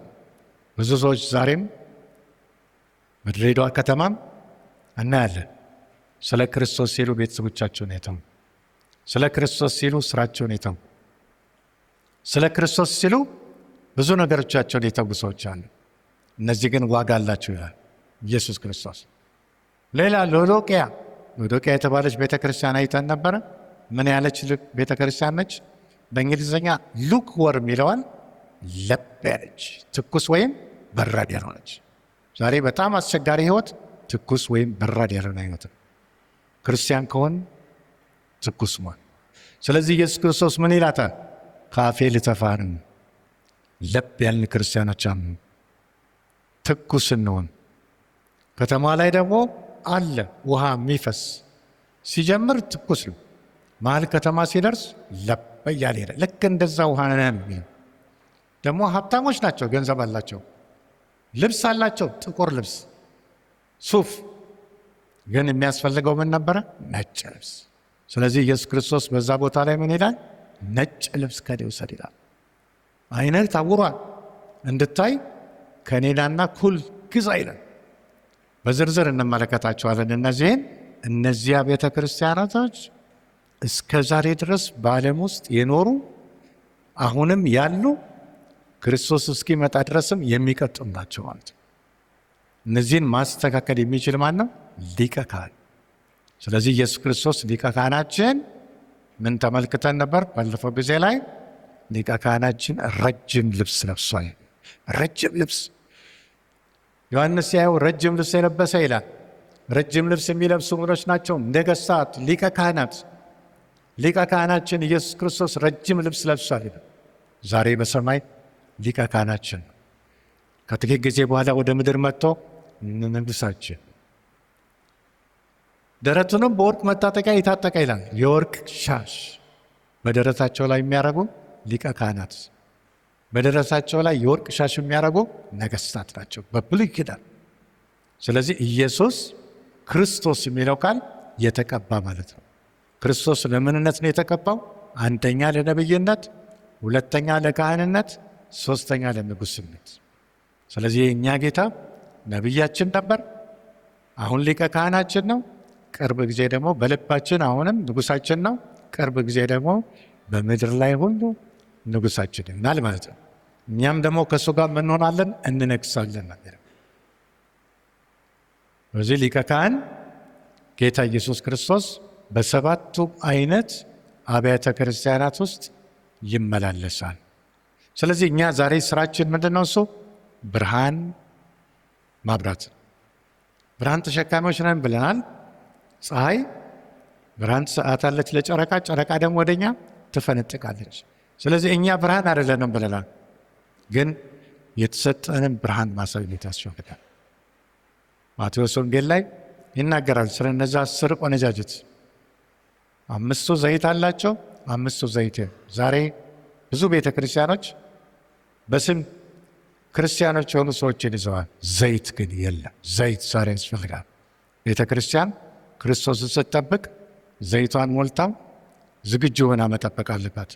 ብዙ ሰዎች ዛሬም በድሬዳዋ ከተማም እናያለን። ስለ ክርስቶስ ሲሉ ቤተሰቦቻቸውን የተው፣ ስለ ክርስቶስ ሲሉ ስራቸውን የተው፣ ስለ ክርስቶስ ሲሉ ብዙ ነገሮቻቸውን የተው ሰዎች አሉ። እነዚህ ግን ዋጋ አላቸው ይላል ኢየሱስ ክርስቶስ። ሌላ ሎዶቅያ የተባለች ቤተ ክርስቲያን አይተን ነበረ። ምን ያለች ቤተ ክርስቲያን ነች? በእንግሊዝኛ ሉክ ወርም ይለዋል። ለብ ያለች ትኩስ ወይም በራድ ያልሆነች። ዛሬ በጣም አስቸጋሪ ህይወት ትኩስ ወይም በራድ ያልሆነ ህይወት ነው። ክርስቲያን ከሆን ትኩስ መሆን። ስለዚህ ኢየሱስ ክርስቶስ ምን ይላታል? ካፌ ልተፋን ለብ ያልን ክርስቲያኖች ትኩስ እንሆን። ከተማ ላይ ደግሞ አለ ውሃ የሚፈስ ሲጀምር ትኩስ ነው። መሀል ከተማ ሲደርስ ለብ እያለ ሄደ። ልክ እንደዛ ውሃ ነን። ደግሞ ሀብታሞች ናቸው፣ ገንዘብ አላቸው፣ ልብስ አላቸው፣ ጥቁር ልብስ ሱፍ። ግን የሚያስፈልገው ምን ነበረ? ነጭ ልብስ። ስለዚህ ኢየሱስ ክርስቶስ በዛ ቦታ ላይ ምን ይላል? ነጭ ልብስ ከኔ ውሰድ ይላል። አይነት ታውሯል፣ እንድታይ ከኔናና ኩል ግዛ ይላል። በዝርዝር እንመለከታቸዋለን። እነዚያ ቤተ ክርስቲያናቶች እስከ ዛሬ ድረስ በዓለም ውስጥ የኖሩ አሁንም ያሉ ክርስቶስ እስኪመጣ ድረስም የሚቀጥሉ ናቸው ማለት ነው። እነዚህን ማስተካከል የሚችል ማን ነው? ሊቀ ካህን። ስለዚህ ኢየሱስ ክርስቶስ ሊቀ ካህናችን ምን ተመልክተን ነበር ባለፈው ጊዜ ላይ? ሊቀ ካህናችን ረጅም ልብስ ለብሷል። ረጅም ልብስ ዮሐንስ ያየው ረጅም ልብስ የለበሰ ይላል። ረጅም ልብስ የሚለብሱ ምኖች ናቸው? ነገሥታት፣ ሊቀ ካህናት። ሊቀ ካህናችን ኢየሱስ ክርስቶስ ረጅም ልብስ ለብሷል ይላል። ዛሬ በሰማይ ሊቀ ካህናችን ከጥቂት ጊዜ በኋላ ወደ ምድር መጥቶ ንጉሳችን ደረቱንም በወርቅ መታጠቂያ የታጠቀ ይላል። የወርቅ ሻሽ በደረታቸው ላይ የሚያረጉ ሊቀ ካህናት፣ በደረታቸው ላይ የወርቅ ሻሽ የሚያረጉ ነገሥታት ናቸው በብሉይ ኪዳን። ስለዚህ ኢየሱስ ክርስቶስ የሚለው ቃል የተቀባ ማለት ነው። ክርስቶስ ለምንነት ነው የተቀባው? አንደኛ ለነብይነት፣ ሁለተኛ ለካህንነት፣ ሶስተኛ ለንጉስነት። ስለዚህ የእኛ ጌታ ነቢያችን ነበር፣ አሁን ሊቀ ካህናችን ነው። ቅርብ ጊዜ ደግሞ በልባችን አሁንም ንጉሳችን ነው። ቅርብ ጊዜ ደግሞ በምድር ላይ ሁሉ ንጉሳችን ይሆናል ማለት ነው። እኛም ደግሞ ከእሱ ጋር ምን እንሆናለን? እንነግሳለን ነገር። በዚህ ሊቀ ካህን ጌታ ኢየሱስ ክርስቶስ በሰባቱ አይነት አብያተ ክርስቲያናት ውስጥ ይመላለሳል። ስለዚህ እኛ ዛሬ ስራችን ምንድን ነው? እሱ ብርሃን ማብራት። ብርሃን ተሸካሚዎች ነን ብለናል። ፀሐይ ብርሃን ትሰጣለች ለጨረቃ፣ ጨረቃ ደግሞ ወደኛ ትፈነጥቃለች። ስለዚህ እኛ ብርሃን አይደለንም ብለናል፣ ግን የተሰጠንን ብርሃን ማሳየት ያስፈልጋል። ማቴዎስ ወንጌል ላይ ይናገራል ስለ እነዛ 10 ቆነጃጅት። 5ቱ ዘይት አላቸው፣ 5ቱ ዘይት። ዛሬ ብዙ ቤተ ክርስቲያኖች በስም ክርስቲያኖች የሆኑ ሰዎችን ይዘዋል፣ ዘይት ግን የለም። ዘይት ዛሬ ያስፈልጋል። ቤተ ክርስቲያን ክርስቶስን ስትጠብቅ ዘይቷን ሞልታ ዝግጁ ሆና መጠበቅ አለባት።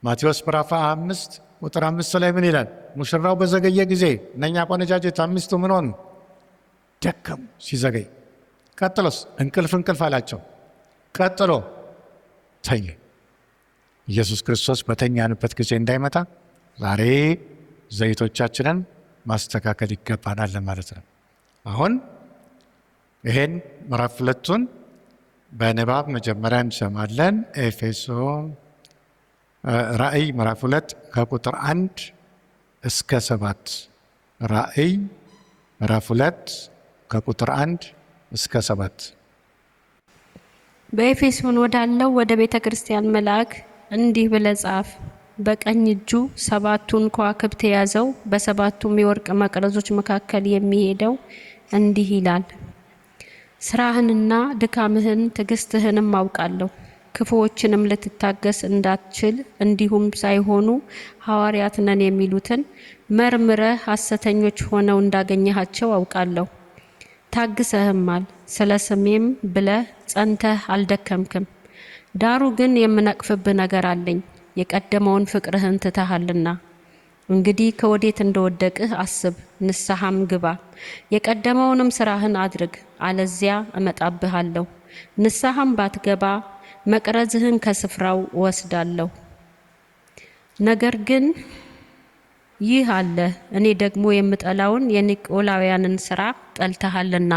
ማቴዎስ ምዕራፍ 5 ቁጥር 5 ላይ ምን ይላል? ሙሽራው በዘገየ ጊዜ እነኛ ቆነጃጅት 5ቱ ምን ሆኑ? ደከሙ። ሲዘገይ ቀጥሎስ እንቅልፍ አላቸው። ቀጥሎ ተኙ። ኢየሱስ ክርስቶስ በተኛንበት ጊዜ እንዳይመጣ ዛሬ ዘይቶቻችንን ማስተካከል ይገባናል ማለት ነው። አሁን ይሄን ምዕራፍ 2ቱን በንባብ መጀመሪያ እንሰማለን። ራእይ ምዕራፍ 2 ከቁጥር 1 እስከ 7። ራእይ ምዕራፍ 2 ከቁጥር 1 እስከ 7። በኤፌሶን ወዳለው ወደ ቤተ ክርስቲያን መልአክ እንዲህ ብለህ ጻፍ። በቀኝ እጁ 7ቱን ከዋክብት የያዘው በ7ቱም የወርቅ መቅረዞች መካከል የሚሄደው እንዲህ ይላል፣ ስራህንና ድካምህን ትዕግስትህንም አውቃለሁ። ክፉዎችንም ልትታገስ እንዳትችል እንዲሁም ሳይሆኑ ሐዋርያት ነን የሚሉትን መርምረህ ሐሰተኞች ሆነው እንዳገኘሃቸው አውቃለሁ። ታግሰህማል፣ ስለ ስሜም ብለህ ጸንተህ አልደከምክም። ዳሩ ግን የምነቅፍብህ ነገር አለኝ፣ የቀደመውን ፍቅርህን ትተሃልና። እንግዲህ ከወዴት እንደወደቅህ አስብ፣ ንስሐም ግባ፣ የቀደመውንም ስራህን አድርግ፣ አለዚያ እመጣብሃለሁ። ንስሐም ባትገባ መቅረዝህን ከስፍራው እወስዳለሁ። ነገር ግን ይህ አለ፣ እኔ ደግሞ የምጠላውን የኒቆላውያንን ስራ ጠልተሃልና።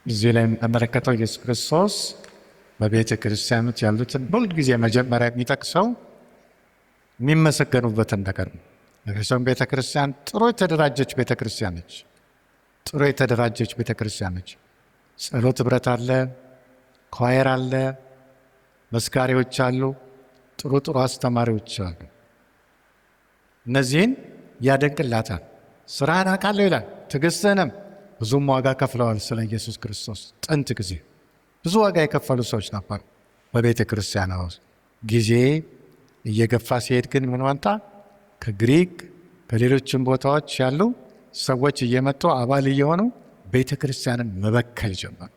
እዚህ ላይ የምንመለከተው ኢየሱስ ክርስቶስ በቤተ ክርስቲያኖች ያሉትን ሁልጊዜ መጀመሪያ የሚጠቅሰው የሚመሰገኑበትን ነገር ነው። ኤፌሶን ቤተ ክርስቲያን ጥሩ የተደራጀች ቤተ ክርስቲያን ነች። ጥሩ የተደራጀች ቤተ ክርስቲያን ነች። ጸሎት ህብረት አለ፣ ኳየር አለ፣ መስካሪዎች አሉ፣ ጥሩ አስተማሪዎች አሉ። እነዚህን ያደንቅላታል። ስራህን አውቃለሁ ይላል፣ ትዕግስትህንም። ብዙም ዋጋ ከፍለዋል ስለ ኢየሱስ ክርስቶስ። ጥንት ጊዜ ብዙ ዋጋ የከፈሉ ሰዎች ነበሩ በቤተ ክርስቲያን ውስጥ። ጊዜ እየገፋ ሲሄድ ግን ምን ወጣ? ከግሪክ ከሌሎችም ቦታዎች ያሉ ሰዎች እየመጡ አባል እየሆኑ ቤተ ክርስቲያንን መበከል ጀመሩ።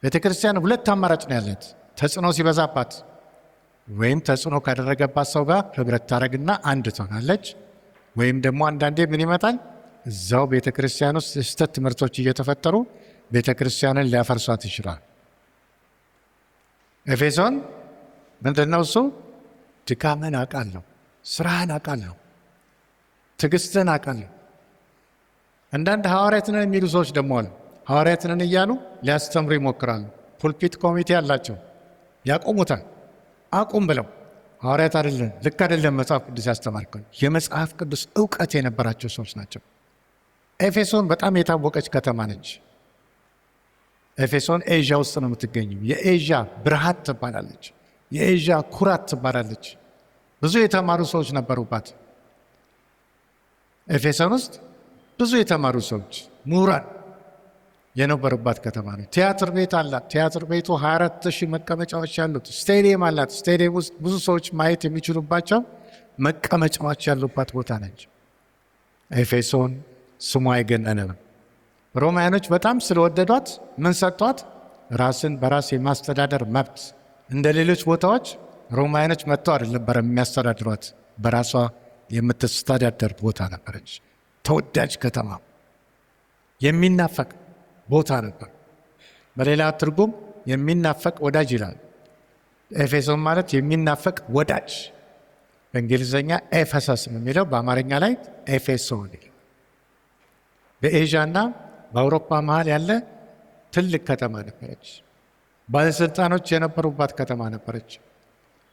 ቤተ ክርስቲያን 2 አማራጭ ነው ያለት። ተጽዕኖ ሲበዛባት ወይም ተጽዕኖ ካደረገባት ሰው ጋር ህብረት ታደርግና አንድ ትሆናለች። ወይም ደግሞ አንዳንዴ ምን ይመጣል? እዛው ቤተ ክርስቲያን ውስጥ ስህተት ትምህርቶች እየተፈጠሩ ቤተ ክርስቲያንን ሊያፈርሷት ይችላል። ኤፌሶን ምንድነው እሱ? ድካምን አውቃለሁ፣ ስራህን አውቃለሁ፣ ትዕግስትን አውቃለሁ። አንዳንድ ሐዋርያት ነን የሚሉ ሰዎች ደግሞ አሉ። ሐዋርያት ነን እያሉ ሊያስተምሩ ይሞክራሉ። ፑልፒት ኮሚቴ አላቸው፣ ያቆሙታል። አቁም ብለው ሐዋርያት አይደለም፣ ልክ አይደለም፣ መጽሐፍ ቅዱስ ያስተማርከው። የመጽሐፍ ቅዱስ እውቀት የነበራቸው ሰዎች ናቸው። ኤፌሶን በጣም የታወቀች ከተማ ነች። ኤፌሶን ኤዥያ ውስጥ ነው የምትገኘው። የኤዥያ ብርሃን ትባላለች። የኤዥያ ኩራት ትባላለች። ብዙ የተማሩ ሰዎች ነበሩባት። ኤፌሶን ውስጥ ብዙ የተማሩ ሰዎች፣ ምሁራን የነበሩባት ከተማ ነው። ቲያትር ቤት አላት። ቲያትር ቤቱ 24,000 መቀመጫዎች ያሉት ስቴዲየም አላት። ስቴዲየም ውስጥ ብዙ ሰዎች ማየት የሚችሉባቸው መቀመጫዎች ያሉባት ቦታ ነች። ኤፌሶን ስሟ የገነነ ነው። ሮማውያኖች በጣም ስለወደዷት ምን ሰጥቷት? ራስን በራስ የማስተዳደር መብት። እንደ ሌሎች ቦታዎች ሮማውያኖች መጥተው አይደለም የሚያስተዳድሯት፣ በራሷ የምትስተዳደር ቦታ ነበረች። ተወዳጅ ከተማ፣ የሚናፈቅ ቦታ ነበር። በሌላ ትርጉም የሚናፈቅ ወዳጅ ይላል። ኤፌሶን ማለት የሚናፈቅ ወዳጅ፣ በእንግሊዝኛ ኤፌሰስ የሚለው በአማርኛ ላይ ኤፌሶን። በኤዥያ እና በአውሮፓ መሀል ያለ ትልቅ ከተማ ነበረች። ባለስልጣኖች የነበሩባት ከተማ ነበረች።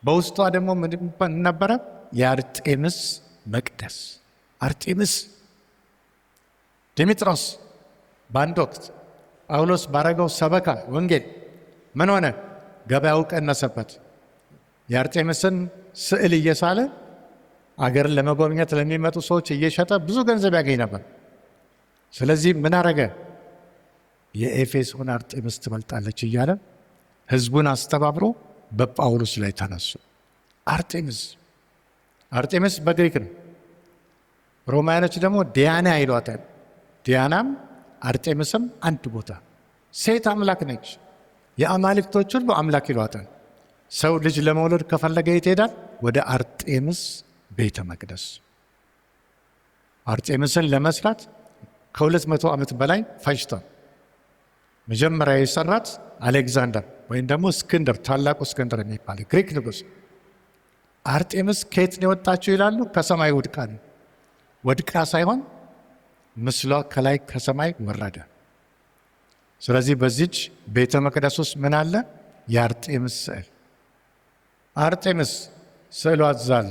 በውስጧ ደግሞ ምን ነበረ? የአርጤምስ መቅደስ። አርጤምስ ዲሜጥሮስ በአንድ ወቅት ጳውሎስ ባረገው ሰበካ ወንጌል ምን ሆነ? ገበያው ቀነሰበት። የአርጤምስን ስዕል እየሳለ አገርን ለመጎብኘት ለሚመጡ ሰዎች እየሸጠ ብዙ ገንዘብ ያገኝ ነበር። ስለዚህ ምን አረገ? የኤፌሶን አርጤምስ ትበልጣለች እያለ ህዝቡን አስተባብሮ በጳውሎስ ላይ ተነሱ። አርጤምስ በግሪክ ነው። ሮማያኖች ደግሞ ዲያና ይሏታል። ዲያናም አርጤምስም አንድ ቦታ፣ ሴት አምላክ ነች። የአማልክቶች ሁሉ አምላክ ይሏታል። ሰው ልጅ ለመውለድ ከፈለገ የት ሄዳል? ወደ አርጤምስ ቤተ መቅደስ። አርጤምስን ለመስራት ከ200 ዓመት በላይ ፈጅቷል። መጀመሪያ የሰራት አሌክዛንደር ወይም ደግሞ እስክንድር፣ ታላቁ እስክንድር የሚባል ግሪክ ንጉሥ። አርጤምስ ከየት ነው የወጣችው ይላሉ? ከሰማይ ወድቃ ነው። ወድቃ ሳይሆን ምስሏ ከላይ ከሰማይ ወረደ። ስለዚህ በዚች ቤተ መቅደስ ውስጥ ምን አለ? የአርጤምስ ስዕል። አርጤምስ ስዕሏ አዛለ።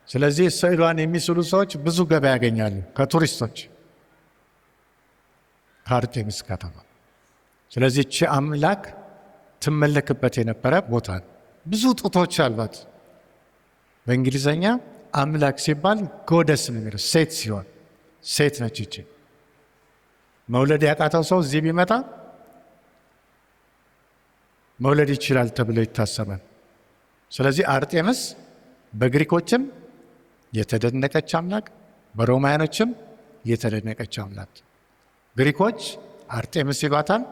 ስለዚህ ስዕሏን የሚስሉ ሰዎች ብዙ ገበያ ያገኛሉ ከቱሪስቶች፣ ከአርጤምስ ከተማ። ስለዚህ እቺ አምላክ ትመለክበት የነበረ ቦታ ነው። ብዙ ጡቶች አሏት። በእንግሊዝኛ አምላክ ሲባል ጎደስ ነው የሚለው፣ ሴት ሲሆን ሴት ነች። እቺ መውለድ ያቃተው ሰው እዚህ ቢመጣ መውለድ ይችላል ተብሎ ይታሰባል። ስለዚህ አርጤምስ በግሪኮችም የተደነቀች አምላክ፣ በሮማያኖችም የተደነቀች አምላክ። ግሪኮች አርጤምስ ይሏታል፣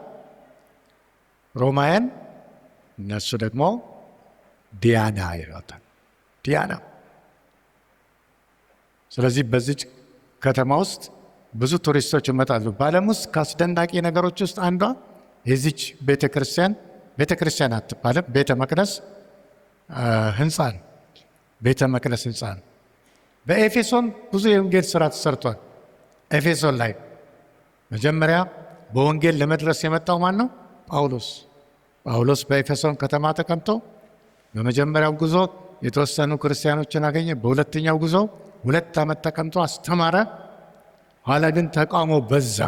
ሮማያን እነሱ ደግሞ ዲያና ይሏታል። ዲያና። ስለዚህ በዚች ከተማ ውስጥ ብዙ ቱሪስቶች ይመጣሉ። በዓለም ውስጥ ከአስደናቂ ነገሮች ውስጥ አንዷ የዚች ቤተክርስቲያን አትባልም፣ ቤተ መቅደስ ህንፃ ነው። ቤተ መቅደስ ህንፃ ነው። በኤፌሶን ብዙ የወንጌል ስራ ተሰርቷል። ኤፌሶን ላይ መጀመሪያ በወንጌል ለመድረስ የመጣው ማን ነው? ጳውሎስ በኤፌሶን ከተማ ተቀምጦ በመጀመሪያው ጉዞ የተወሰኑ ክርስቲያኖችን አገኘ። በሁለተኛው ጉዞ 2 ዓመት ተቀምጦ አስተማረ። ኋላ ግን ተቃውሞ በዛ።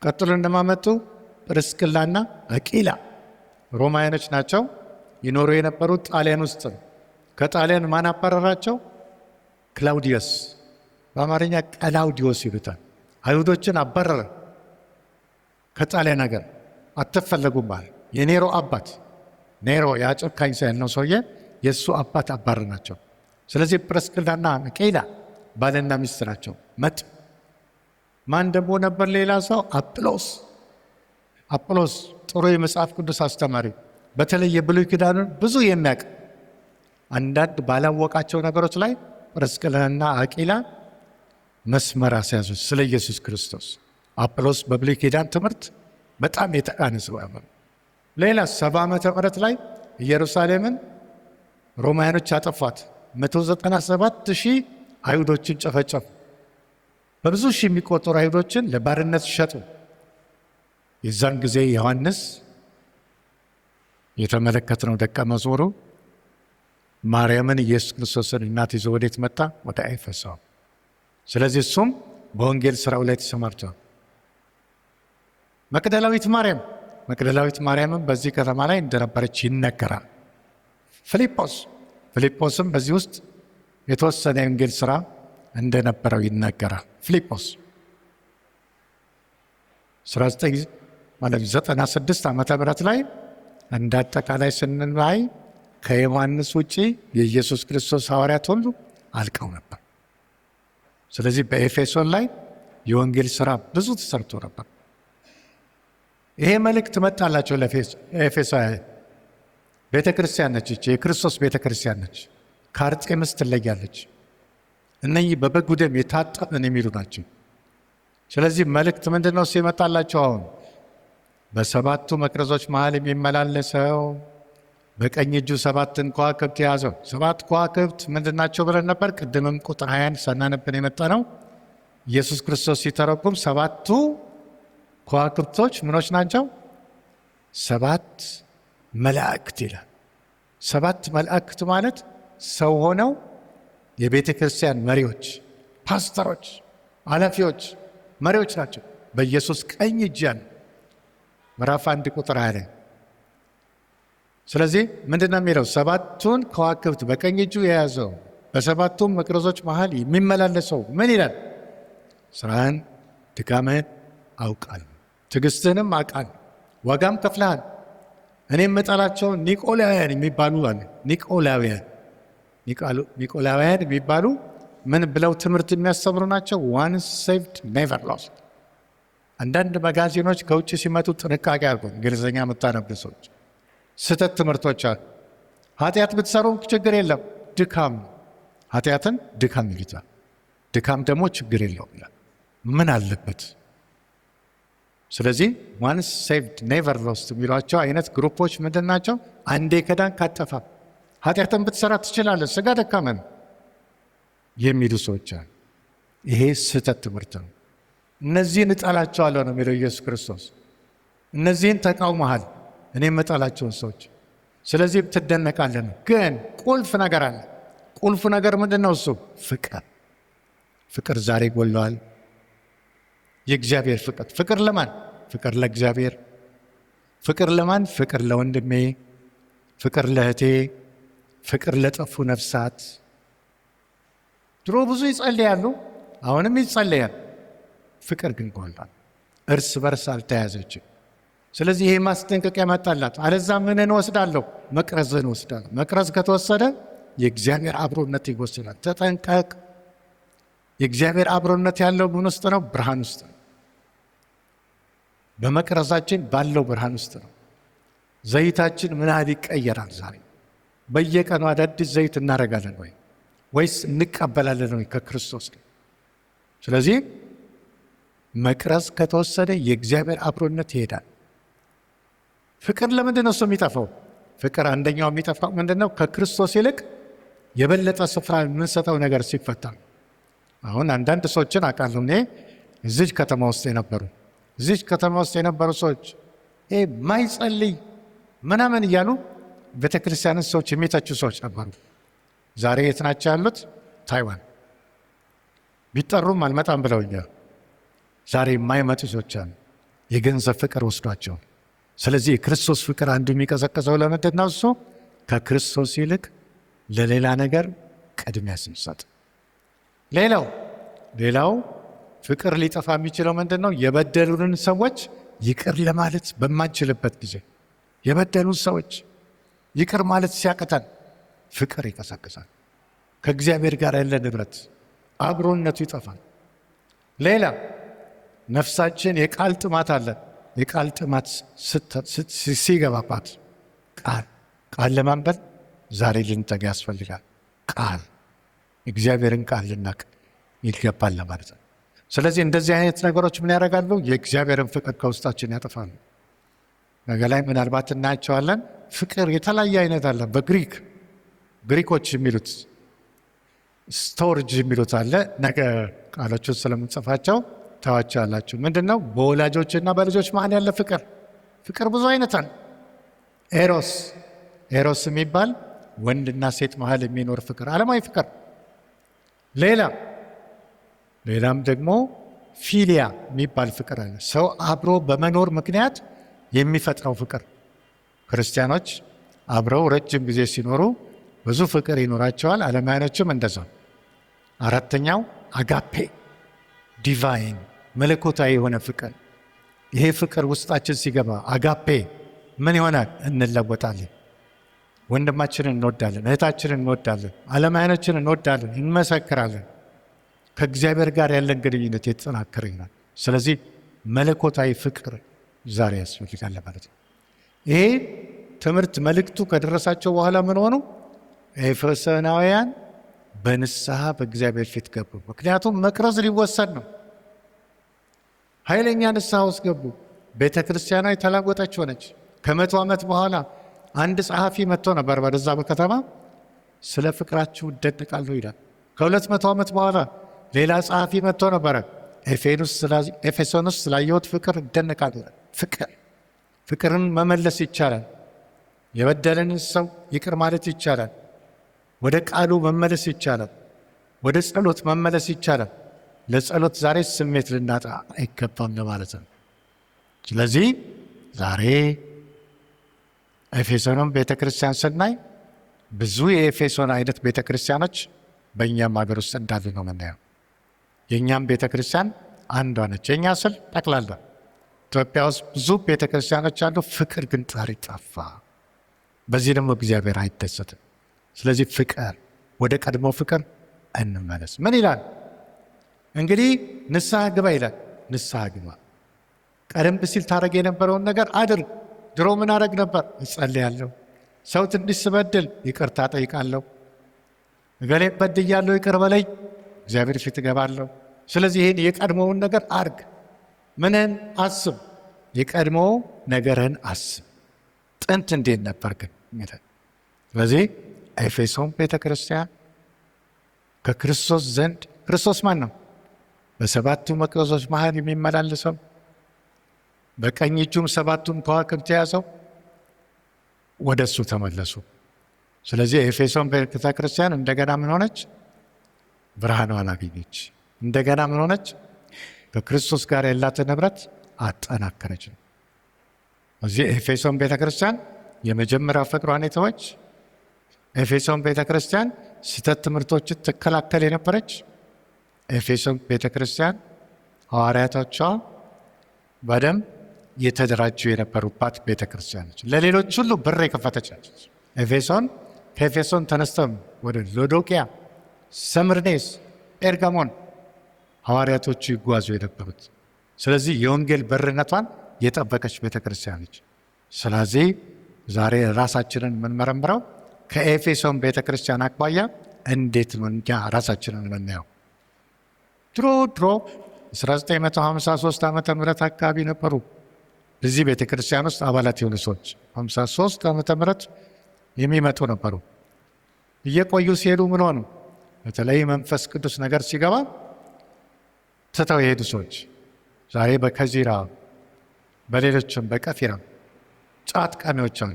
ቀጥሎ እንደማመጡ ጵርስቅላና አቂላ ሮማያኖች ናቸው። ይኖሩ የነበሩት ጣሊያን ውስጥ ነው። ከጣሊያን ማን አባረራቸው? ክላውዲዮስ፣ በአማርኛ ቀላውዲዮስ ይሉታል። አይሁዶችን አባረረ ከጣሊያን ሀገር። አትፈለጉም ማለት የኔሮ አባት ኔሮ የጨካኝ ሰው ያልነው ሰውዬ የእሱ አባት አባረ ናቸው። ስለዚህ ጵርስቅላና አቂላ ባልና ሚስት ናቸው። ማን ደግሞ ነበር? ሌላ ሰው አጵሎስ ጥሩ የመጽሐፍ ቅዱስ አስተማሪ፣ በተለይ የብሉይ ኪዳኑን ብዙ የሚያውቅ። አንዳንድ ባላወቃቸው ነገሮች ላይ ጵርስቅላና አቂላ መስመር አስያዙት ስለ ኢየሱስ ክርስቶስ። አጵሎስ በብሉይ ኪዳን ትምህርት በጣም የተቃነ ሰው። ሌላ 70 ዓመተ ምህረት ላይ ኢየሩሳሌምን ሮማያኖች አጠፏት። 197,000 አይሁዶችን ጨፈጨፉ። በብዙ ሺህ የሚቆጠሩ አይሁዶችን ለባርነት ሸጡ። የዛን ጊዜ ዮሐንስ የተመለከትነው ደቀ መዝሙሩ ማርያምን ኢየሱስ ክርስቶስን እናት ይዞ ወዴት መጣ? ወደ ኤፌሶን። ስለዚህ እሱም በወንጌል ስራው ላይ ተሰማርቷል። መቅደላዊት ማርያምም በዚህ ከተማ ላይ እንደነበረች ይነገራል። ፊልጶስም በዚህ ውስጥ የተወሰነ የወንጌል ስራ እንደነበረው ይነገራል። ፊልጶስ 96 ዓመተ ምህረት ላይ እንደ አጠቃላይ ስንላይ ከዮሐንስ ውጪ የኢየሱስ ክርስቶስ ሐዋርያት ሁሉ አልቀው ነበር። ስለዚህ በኤፌሶን ላይ የወንጌል ስራ ብዙ ተሰርቶ ነበር። ይሄ መልእክት መጣላቸው ለኤፌሶን ቤተ ክርስቲያን ነች። የክርስቶስ ቤተ ክርስቲያን ነች። ከአርጤምስ ትለያለች። እነኚህ በበጉ ደም የታጠብን የሚሉ ናቸው። ስለዚህ መልእክት ምንድን ነው ሲመጣላቸው? አሁን በ7ቱ መቅረዞች መሃል የሚመላለሰው በቀኝ እጁ 7 ከዋክብት የያዘው። 7 ከዋክብት ምንድናቸው ብለን ነበር? ቅድምም ቁጥር 20 ሳናነብን የመጣ ነው። ኢየሱስ ክርስቶስ ሲተረጉም 7ቱ ከዋክብቶች ምኖች ናቸው? 7 መላእክት ይላል። 7 መላእክት ማለት ሰው ሆነው የቤተ ክርስቲያን መሪዎች፣ ፓስተሮች፣ ኃላፊዎች፣ መሪዎች ናቸው። በኢየሱስ ቀኝ እጅ ያለ ምዕራፍ 1 ቁጥር 20። ስለዚህ ምንድነው የሚለው? 7ቱን ከዋክብት በቀኝ እጁ የያዘው በ7ቱም መቅረዞች መሃል የሚመላለሰው ምን ይላል? ስራህን፣ ድካምህን አውቃለሁ፣ ትዕግስትህንም አውቃለሁ፣ ዋጋም ከፍለሃል። እኔም የምጠላቸውን ኒቆላውያን የሚባሉ አለ። ኒቆላውያን የሚባሉ ምን ብለው ትምህርት የሚያስተምሩ ናቸው? once saved never lost። አንዳንድ መጋዚኖች ከውጭ ሲመጡ ጥንቃቄ አድርጉ። እንግሊዝኛ የምታነቡ ሰዎች ስህተት ትምህርቶች አሉ። ኃጢአት ብትሰሩ ችግር የለም፣ ድካም ኃጢአትን ድካም ይሉታል። ድካም ደግሞ ችግር የለውም ይላል። ምን አለበት? ስለዚህ once saved never lost የሚሏቸው አይነት ግሩፖች ምንድን ናቸው? አንዴ ከዳን ካጠፋ ኃጢአትን ብትሰራ ትችላለህ፣ ስጋ ደካማ ነው የሚሉ ሰዎች አሉ። ይሄ ስህተት ትምህርት ነው። እነዚህን እጠላቸዋለሁ ነው የሚለው ኢየሱስ ክርስቶስ። እነዚህን ተቃውመሃል፣ እኔም እጠላቸውን ሰዎች። ስለዚህ ትደነቃለን። ግን ቁልፍ ነገር አለ። ቁልፍ ነገር ምንድን ነው? እሱ ፍቅር። ፍቅር ዛሬ ጎለዋል። የእግዚአብሔር ፍቅር። ፍቅር ለማን? ፍቅር ለእግዚአብሔር። ፍቅር ለማን? ፍቅር ለወንድሜ፣ ፍቅር ለእህቴ፣ ፍቅር ለጠፉ ነፍሳት። ድሮ ብዙ ይጸልያሉ፣ አሁንም ይጸልያል። ፍቅር ግን ጎሏል። እርስ በርስ አልተያዘችም። ስለዚህ ይሄ ማስጠንቀቂያ መጣላት። አለዛ ምን እንወስዳለሁ? መቅረዝን እንወስዳለሁ። መቅረዝ ከተወሰደ የእግዚአብሔር አብሮነት ይወስዳል። ተጠንቀቅ። የእግዚአብሔር አብሮነት ያለው ምን ውስጥ ነው? ብርሃን ውስጥ ነው። በመቅረዛችን ባለው ብርሃን ውስጥ ነው። ዘይታችን ምን ያህል ይቀየራል? ዛሬ በየቀኑ አዳዲስ ዘይት እናደርጋለን ወይስ እንቀበላለን ወይ ከክርስቶስ? ስለዚህ መቅረዝ ከተወሰደ የእግዚአብሔር አብሮነት ይሄዳል። ፍቅር ለምንድን ነው እሱ የሚጠፋው? ፍቅር አንደኛው የሚጠፋው ምንድን ነው? ከክርስቶስ ይልቅ የበለጠ ስፍራ የምንሰጠው ነገር ሲፈታ። አሁን አንዳንድ ሰዎችን አውቃለሁ እኔ እዚች ከተማ ውስጥ የነበሩ ሰዎች ማይጸልይ ምናምን እያሉ ቤተክርስቲያንን ሰዎች የሚተቹ ሰዎች ነበሩ። ዛሬ የት ናቸው ያሉት? ታይዋን። ቢጠሩም አልመጣም ብለውኛል። ዛሬ የማይመጡ ሰዎች አሉ፣ የገንዘብ ፍቅር ወስዷቸው። ስለዚህ የክርስቶስ ፍቅር አንዱ የሚቀዘቅዘው ለምንድን ነው? እሱ ከክርስቶስ ይልቅ ለሌላ ነገር ቅድሚያ ስንሰጥ። ሌላው ፍቅር ሊጠፋ የሚችለው ምንድን ነው? የበደሉንን ሰዎች ይቅር ለማለት በማንችልበት ጊዜ፣ የበደሉን ሰዎች ይቅር ማለት ሲያቅተን ፍቅር ይቀዘቅዛል። ከእግዚአብሔር ጋር ያለ ንብረት አብሮነቱ ይጠፋል። ሌላ ነፍሳችን የቃል ጥማት አለ። የቃል ጥማት ሲገባባት ቃል ለማንበብ ዛሬ ልንተጋ ያስፈልጋል። እግዚአብሔርን ቃል ልናቅ ይገባል ለማለት ነው። ስለዚህ እንደዚህ አይነት ነገሮች ምን ያደርጋሉ? የእግዚአብሔርን ፍቅር ከውስጣችን ያጠፋሉ። ነገ ላይ ምናልባት እናያቸዋለን። ፍቅር የተለያየ አይነት አለ። ግሪኮች የሚሉት ስቶርጅ የሚሉት አለ። ነገ ቃሎቹን ስለምንጽፋቸው ታዋቸዋላችሁ። ምንድን ነው? በወላጆችና በልጆች መሀል ያለ ፍቅር ብዙ አይነት አለ። ኤሮስ የሚባል ወንድና ሴት መሀል የሚኖር ፍቅር፣ ዓለማዊ ፍቅር። ሌላም ደግሞ ፊሊያ የሚባል ፍቅር አለ። ሰው አብሮ በመኖር ምክንያት የሚፈጥረው ፍቅር። ክርስቲያኖች አብረው ረጅም ጊዜ ሲኖሩ ብዙ ፍቅር ይኖራቸዋል። ዓለማውያኖችም እንደዛው። አራተኛው አጋፔ፣ ዲቫይን መለኮታዊ የሆነ ፍቅር። ይሄ ፍቅር ውስጣችን ሲገባ አጋፔ ምን ይሆናል? እንለወጣለን። ወንድማችንን እንወዳለን፣ እህታችንን እንወዳለን፣ ዓለማውያኖችን እንወዳለን፣ እንመሰክራለን። ከእግዚአብሔር ጋር ያለን ግንኙነት የተጠናከረ ይሆናል። ስለዚህ መለኮታዊ ፍቅር ዛሬ ያስፈልጋል ማለት ነው። ይሄ ትምህርት መልእክቱ ከደረሳቸው በኋላ ምን ሆኑ? ኤፌሶናውያን በንስሐ በእግዚአብሔር ፊት ገቡ። ምክንያቱም መቅረዝ ሊወሰድ ነው። ኃይለኛ ንስሐ ውስጥ ገቡ። ቤተ ክርስቲያኗ የተላወጠች ሆነች። ከ100 ዓመት በኋላ አንድ ጸሐፊ መጥቶ ነበር ወደዛ በከተማ ስለ ፍቅራችሁ እደነቃለሁ ይላል። ከ200 ዓመት በኋላ ሌላ ጸሐፊ መጥቶ ነበረ ኤፌሶን ውስጥ ስላየሁት ፍቅር እደነቃለሁ ይላል። ፍቅርን መመለስ ይቻላል። የበደለንን ሰው ይቅር ማለት ይቻላል። ወደ ቃሉ መመለስ ይቻላል። ወደ ጸሎት መመለስ ይቻላል። ለጸሎት ዛሬ ስሜት ልናጣ አይገባም ለማለት ነው። ስለዚህ ዛሬ ኤፌሶንም ቤተክርስቲያን ስናይ ብዙ የኤፌሶን አይነት ቤተክርስቲያኖች በእኛም ሀገር ውስጥ እንዳሉ ነው የምናየው። የእኛም ቤተክርስቲያን አንዷ ነች። የእኛ ስል ጠቅላላ ኢትዮጵያ ውስጥ ብዙ ቤተክርስቲያኖች አሉ። ፍቅር ግን ዛሬ ጠፋ። በዚህ ደግሞ እግዚአብሔር አይደሰትም። ስለዚህ ፍቅር፣ ወደ ቀድሞ ፍቅር እንመለስ። ምን ይላል እንግዲህ? ንስሐ ግባ ይላል። ንስሐ ግባ። ቀደም ሲል ታደርግ የነበረውን ነገር አድርግ። ድሮ ምን አደርግ ነበር? እጸልያለሁ። ሰው ትንሽ ስበድል ይቅርታ ጠይቃለሁ። እገሌን በድያለሁ ይቅር በለኝ፣ እግዚአብሔር ፊት እገባለሁ። ስለዚህ ይህን የቀድሞውን ነገር አድርግ። ምንን አስብ? የቀድሞ ነገርህን አስብ። ጥንት እንዴት ነበር ግን? ስለዚህ ኤፌሶን ቤተ ክርስቲያን ከክርስቶስ ዘንድ፣ ክርስቶስ ማን ነው? በሰባቱ መቅረዞች መሃል የሚመላለሰው በቀኝ እጁም ሰባቱን ከዋክብት የያዘው፣ ወደ እሱ ተመለሱ። ስለዚህ የኤፌሶን ቤተ ክርስቲያን እንደገና ምን ሆነች? ብርሃኗን አገኘች። እንደገና ምን ሆነች? ከክርስቶስ ጋር ያላትን ህብረት አጠናከረች። እዚህ ኤፌሶን ቤተ ክርስቲያን የመጀመሪያ ፍቅሯን የተወች፣ ኤፌሶን ቤተ ክርስቲያን ስህተት ትምህርቶችን ትከላከል የነበረች፣ ኤፌሶን ቤተ ክርስቲያን ሐዋርያቶቿ በደንብ የተደራጁ የነበሩባት ቤተ ክርስቲያን ነች። ለሌሎች ሁሉ በር የከፈተች ነች። ኤፌሶን ከኤፌሶን ተነስተው ወደ ሎዶቅያ፣ ሰምርኔስ፣ ጴርጋሞን ሐዋርያቶቹ ይጓዙ የነበሩት። ስለዚህ የወንጌል በርነቷን የጠበቀች ቤተ ክርስቲያን ነች። ስለዚህ ዛሬ ራሳችንን የምንመረምረው ከኤፌሶን ቤተ ክርስቲያን አኳያ እንዴት ነው እኛ ራሳችንን የምናየው? ድሮ 1953 ዓመተ ምህረት አካባቢ ነበሩ እዚህ ቤተ ክርስቲያን ውስጥ አባላት የሆኑ ሰዎች 53 ዓመተ ምህረት የሚመጡ ነበሩ። እየቆዩ ሲሄዱ ምን ሆኑ? በተለይ መንፈስ ቅዱስ ነገር ሲገባ ትተው የሄዱ ሰዎች ዛሬ በከዚራ በሌሎችም በቀፊራ ጫት ቃሚዎች አሉ።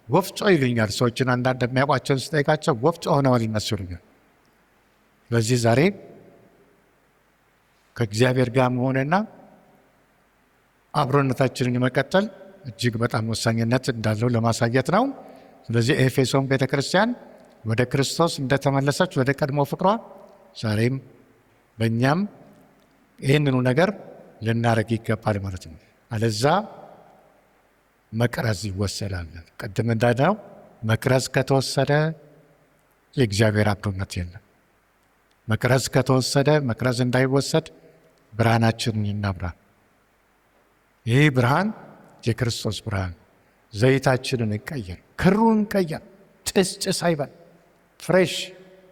ወፍጮ ይሉኛል ሰዎችን አንዳንድ የሚያውቋቸውን ስጠይቃቸው ወፍጮ ሆነዋል ይነሱ ይሉኛል። ስለዚህ ዛሬ ከእግዚአብሔር ጋር መሆንና አብሮነታችንን መቀጠል እጅግ በጣም ወሳኝነት እንዳለው ለማሳየት ነው። ስለዚህ ኤፌሶን ቤተ ክርስቲያን ወደ ክርስቶስ እንደተመለሰች ወደ ቀድሞ ፍቅሯ ዛሬም በእኛም ይህንኑ ነገር ልናደርግ ይገባል ማለት ነው። አለዛ መቅረዝ ይወሰዳል። ቅድም እንዳልነው መቅረዝ ከተወሰደ የእግዚአብሔር አብሮነት የለም። መቅረዝ ከተወሰደ መቅረዝ እንዳይወሰድ ብርሃናችንን ይናብራ። ይህ ብርሃን የክርስቶስ ብርሃን። ዘይታችንን እንቀየር፣ ክሩን እንቀየር። ጭስ አይበል። ፍሬሽ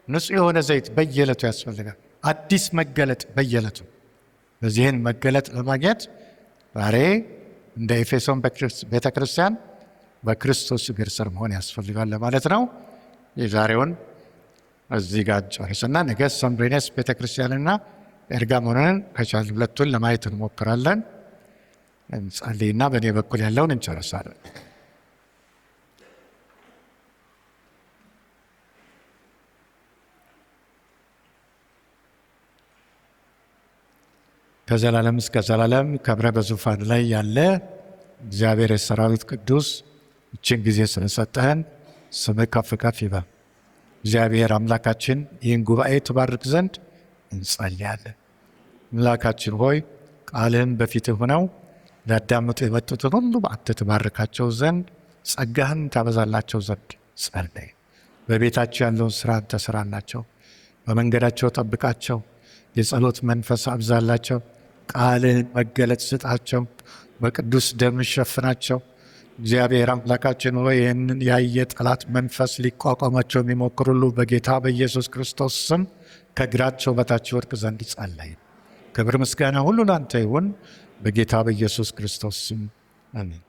ንጹህ የሆነ ዘይት በየዕለቱ ያስፈልጋል። አዲስ መገለጥ በየዕለቱ። በዚህን መገለጥ ለማግኘት ዛሬ እንደ ኤፌሶን ቤተ ክርስቲያን በክርስቶስ እግር ስር መሆን ያስፈልጋል ለማለት ነው። የዛሬውን እዚህ ጋር ጨርሰና ነገ ሰምብሬኔስ ቤተ ክርስቲያንና ጴርጋሞንን ከቻል ሁለቱን ለማየት እንሞክራለን። እንጸልይና በእኔ በኩል ያለውን እንጨርሳለን። ከዘላለም እስከ ዘላለም ከብረ በዙፋን ላይ ያለ እግዚአብሔር የሰራዊት ቅዱስ እችን ጊዜ ስለሰጠህን ስምህ ከፍ ከፍ ይበል። እግዚአብሔር አምላካችን ይህን ጉባኤ ትባርክ ዘንድ እንጸልያለን። አምላካችን ሆይ ቃልህን በፊትህ ሆነው ሊያዳምጡ የመጡትን ሁሉ አንተ ትባርካቸው ዘንድ ጸጋህን ታበዛላቸው ዘንድ ጸልይ። በቤታቸው ያለውን ስራ አንተ ስራላቸው፣ በመንገዳቸው ጠብቃቸው፣ የጸሎት መንፈስ አብዛላቸው፣ ቃልህን መገለጥ ስጣቸው፣ በቅዱስ ደም ሸፍናቸው። እግዚአብሔር አምላካችን ሆይ ይህንን ያየ ጠላት መንፈስ ሊቋቋማቸው የሚሞክር ሁሉ በጌታ በኢየሱስ ክርስቶስ ስም ከእግራቸው በታች ወድቅ ዘንድ ጸለይ። ክብር ምስጋና ሁሉ ላንተ ይሁን በጌታ በኢየሱስ ክርስቶስ ስም አሜን።